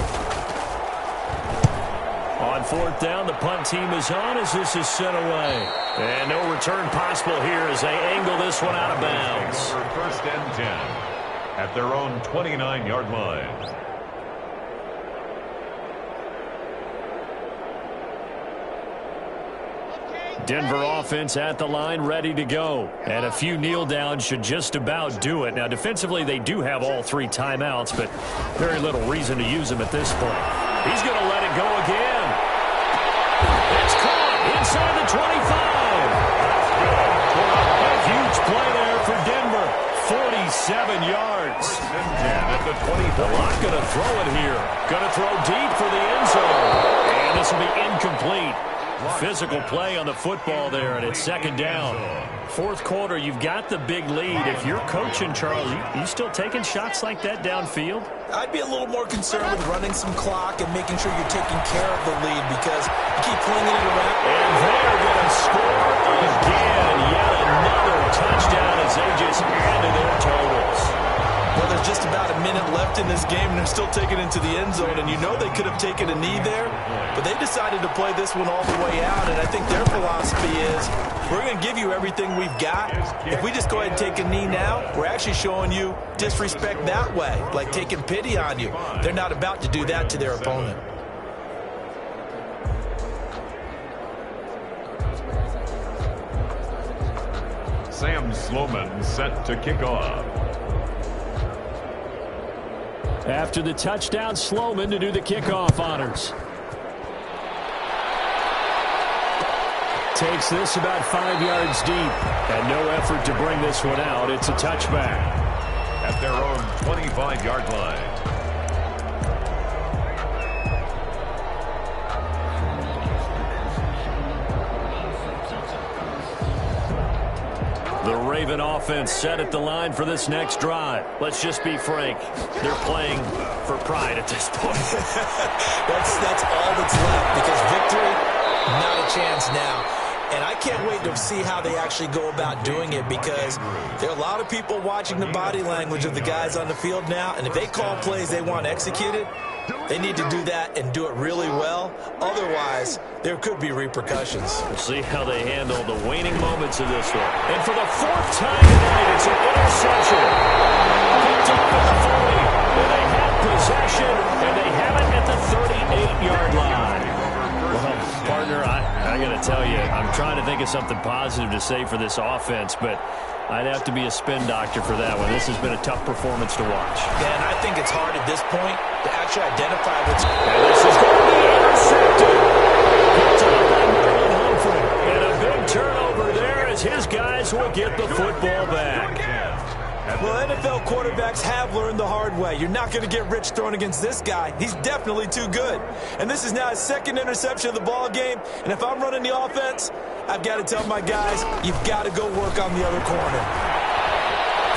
On fourth down, the punt team is on as this is sent away. And no return possible here as they angle this one out of bounds. First and 10 at their own 29-yard line. Denver offense at the line, ready to go. And a few kneel downs should just about do it. Now, defensively, they do have all three timeouts, but very little reason to use them at this point. He's going to let it go again. It's caught inside the 25. A huge play there for Denver. 47 yards. At the 20. They're not going to throw it here. Going to throw deep for the end zone. And this will be incomplete. Physical play on the football there, and it's second down. Fourth quarter, you've got the big lead. If you're coaching, Charles, you still taking shots like that downfield? I'd be a little more concerned with running some clock and making sure you're taking care of the lead, because you keep flinging it around. And they're going to score again. Yet another touchdown as they just added their totals. Well, there's just about a minute left left in this game, and they're still taking it to the end zone. And you know they could have taken a knee there, but they decided to play this one all the way out. And I think their philosophy is, we're going to give you everything we've got. If we just go ahead and take a knee now, we're actually showing you disrespect that way, like taking pity on you. They're not about to do that to their opponent. Sam Sloman set to kick off. After the touchdown, Sloman to do the kickoff honors. Takes this about 5 yards deep, and no effort to bring this one out. It's a touchback. At their own 25-yard line. The Raven offense set at the line for this next drive. Let's just be frank. They're playing for pride at this point. That's all that's left, because victory, not a chance now. And I can't wait to see how they actually go about doing it, because there are a lot of people watching the body language of the guys on the field now, and if they call plays they want executed, they need to do that and do it really well. Otherwise, there could be repercussions. We'll see how they handle the waning moments of this one. And for the fourth time tonight, it's an interception. Picked up at the 40. And they have possession, and they have it at the 38-yard line. Well, partner, I got to tell you, I'm trying to think of something positive to say for this offense, but I'd have to be a spin doctor for that one. This has been a tough performance to watch. Yeah, and I think it's hard at this point to actually identify what's... And this is going to be intercepted. Picked up by Marlon Humphrey. And a big turnover there as his guys will get the football back. Well, NFL quarterbacks have learned the hard way. You're not going to get rich throwing against this guy. He's definitely too good. And this is now his second interception of the ball game. And if I'm running the offense, I've got to tell my guys, you've got to go work on the other corner.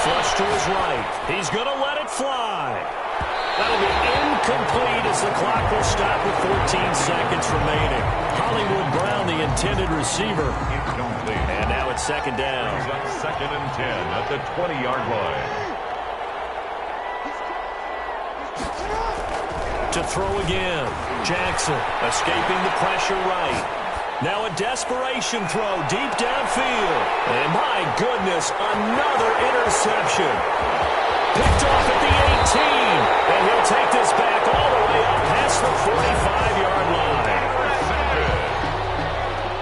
Flush to his right. He's going to let it fly. That'll be incomplete as the clock will stop with 14 seconds remaining. Hollywood Brown, the intended receiver. Incomplete. And now it's second down. He's up 2nd and 10 at the 20-yard line. To throw again. Jackson escaping the pressure right. Now a desperation throw deep downfield. And my goodness, another interception. Picked off at the 18. And he'll take this back all the way up past the 45-yard line.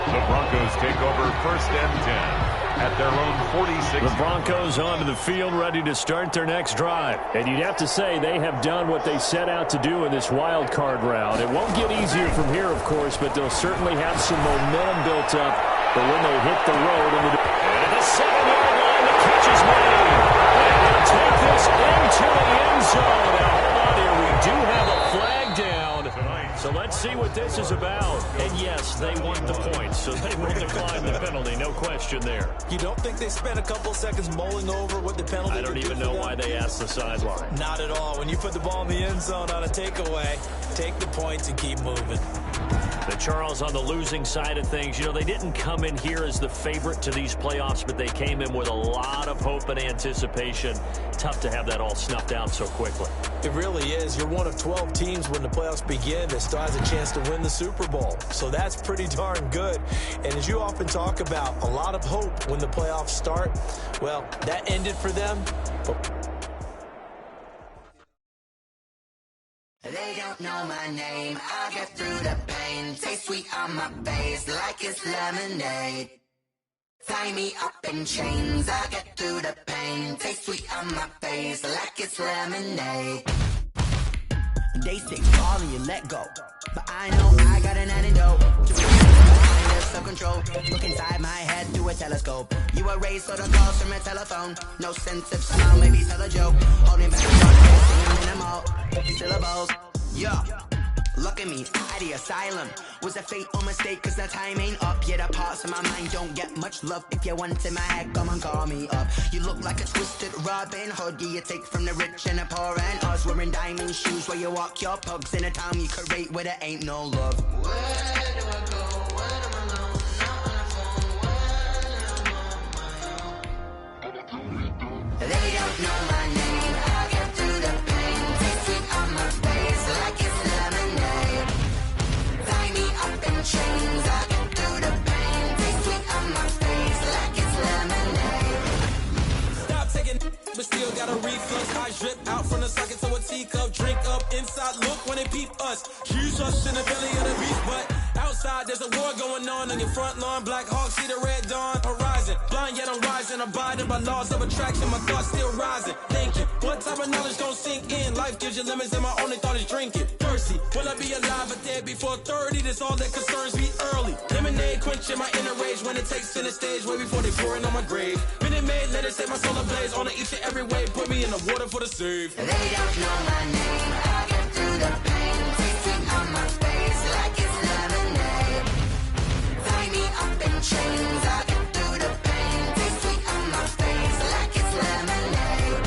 The Broncos take over 1st and 10 at their own 46. The Broncos onto the field, ready to start their next drive. And you'd have to say they have done what they set out to do in this wild card round. It won't get easier from here, of course, but they'll certainly have some momentum built up for when they hit the road. And at the 7-yard line, the catch is made. And they'll take this into the end zone. Now, hold on here. We do have a flag down. So let's see what this is about. And yes, they want the points, so they will decline the penalty. No question there. You don't think they spent a couple seconds mulling over what the penalty? I don't even know why they asked the sideline. Not at all. When you put the ball in the end zone on a takeaway, take the points and keep moving. The Charles on the losing side of things, you know, they didn't come in here as the favorite to these playoffs, but they came in with a lot of hope and anticipation. Tough to have that all snuffed out so quickly. It really is. You're one of 12 teams when the playoffs begin that still has a chance to win the Super Bowl. So that's pretty darn good. And as you often talk about, a lot of hope when the playoffs start. Well, that ended for them. They don't know my name, I'll get through the pain. Taste sweet on my face like it's lemonade. Tie me up in chains, I'll get through the pain. Taste sweet on my face like it's lemonade. They say fall and you let go, but I know I got an antidote to find self-control. Look inside my head through a telescope. You erase all the calls from a telephone. No sense of smile, maybe tell a joke. Holding back the broadcast, singing minimal syllables. Yeah, look at me, at the asylum. Was a fate or mistake, cause the time ain't up. Yeah, the parts of my mind don't get much love. If you want in my head, come and call me up. You look like a twisted Robin Hood. Yeah, you take from the rich and the poor and us. Wearing diamond shoes where you walk your pugs. In a town you create where there ain't no love. Where do I go? Where am I now? Not on the phone. Where am I on my own? They don't know my name. I'll get through the pain. still got a reflux. I drip out from the socket to a teacup. Drink up inside, look when they peep us. Jesus in the belly of the beast, but outside there's a war going on your front lawn. Black Hawk, see the red dawn horizon. Blind yet I'm rising, abiding by laws of attraction. My thoughts still rising, thinking what type of knowledge don't sink in. Life gives you limits and my only thought is drinking. Thirsty, will I be alive or dead before 30? That's all that concerns me early. Lemonade quenching my inner rage when it takes center stage way before they pouring on my grave. Minute Maid, let it set my soul ablaze on each and every way. Put me in the water for the save. They don't know my name. I get through the pain, tasting on my face like it's lemonade. Tie me up in chains. I get through the pain, tasting on my face like it's lemonade.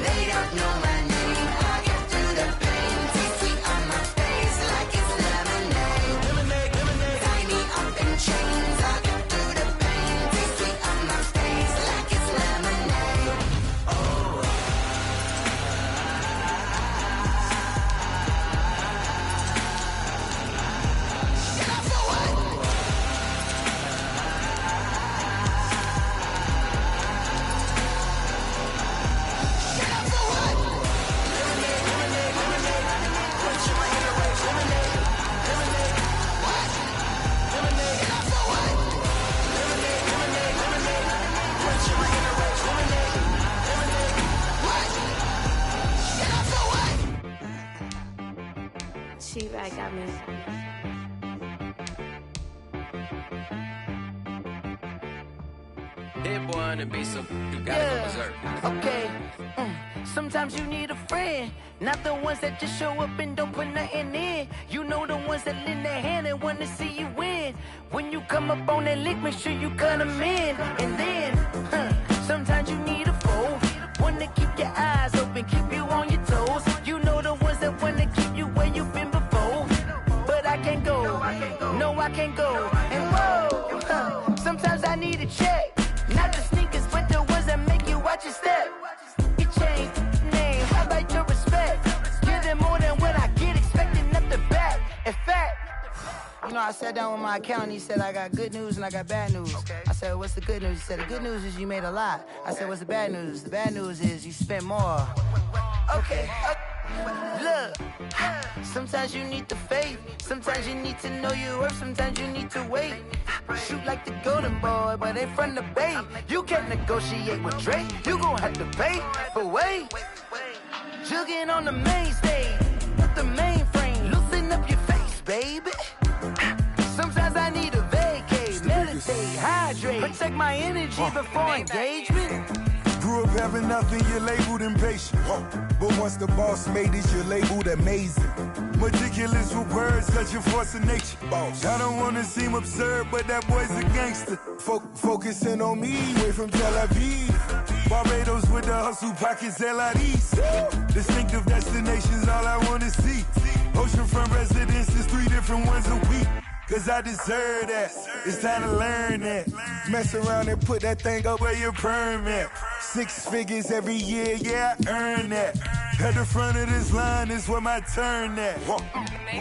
They don't know my name. I get through the pain, tasting on my face like it's lemonade. Lemonade, lemonade. Tie me up in chains. I get through the pain, tasting on my face like it's lemonade. T-Rag got me. Hit boy on the beat, so you gotta go berserk. Okay. Sometimes you need a friend, not the ones that just show up and don't put nothing in. You know the ones that lend their hand and want to see you win. When you come up on that lick, make sure you cut them in. And then, sometimes you need a foe, one to keep your eyes open, keep you on your toes. You know the ones that want to keep you where you've been before. But I can't go, no I can't go. And whoa, sometimes I need a check. Not the sneakers, but the ones that make you watch your step. Your chain, name, how about your respect? Give them more than what I get, expecting up the back. In fact, you know, I sat down with my accountant, he said I got good news and I got bad news. I said, what's the good news? He said, the good news is you made a lot. I said, what's the bad news? The bad news is you spent more. Okay. Look, sometimes you need the faith, sometimes you need to know your worth, sometimes you need to wait. Shoot like the golden boy, but ain't from the bay. You can't negotiate with Drake, you gon' have to pay. But wait, jugging on the main stage, with the mainframe, loosen up your face, baby. Sometimes I need a vacate, meditate, hydrate, protect my energy before engagement. Grew up having nothing, you're labeled impatient. But once the boss made it, you're labeled amazing. Meticulous with words, such a force of nature. I don't wanna seem absurd, but that boy's a gangster. Focusing on me, way from Tel Aviv. Barbados with the hustle pockets, LIDs. Distinctive destinations, all I wanna see. Oceanfront residences, 3 different ones a week. Cause I deserve that, it's time to learn that. Mess around and put that thing up where your permit. 6 figures every year, yeah, I earn that. At the front of this line is where my turn at.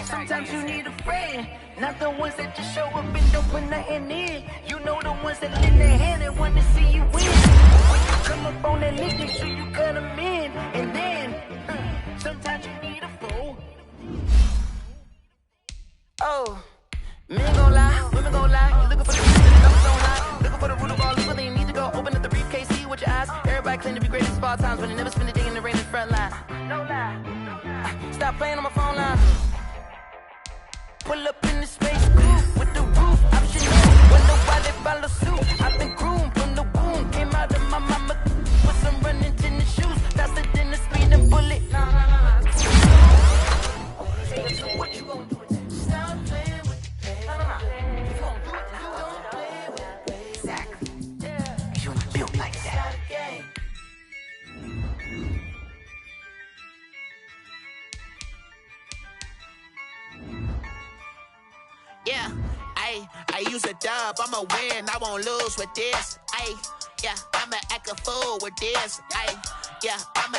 Sometimes you need a friend, not the ones that just show up and don't put nothing in. You know the ones that lend their hand and want to see you win. When you come up on that list, make sure you cut them in. And then, sometimes you need a fool. Oh. Men gon' lie, women gon' lie. You looking for the truth and the numbers don't lie. Looking for the root of all evil, then you need to go open up the briefcase, see with your eyes. Everybody claim to be greatest of all times, but they never spend a day in the rain in the front line. No lie. Stop playing on my phone line. Pull up in the space coupe with the roof optional. Wonder why they follow suit. I've been groomed from the womb, came out of my mama with some running tennis shoes, faster than the speeding bullet. So what you gon' do? Stop playing. Yeah, I use a dub, I'ma win, I won't lose with this. Yeah, I'ma act a fool with this. Yeah, I'ma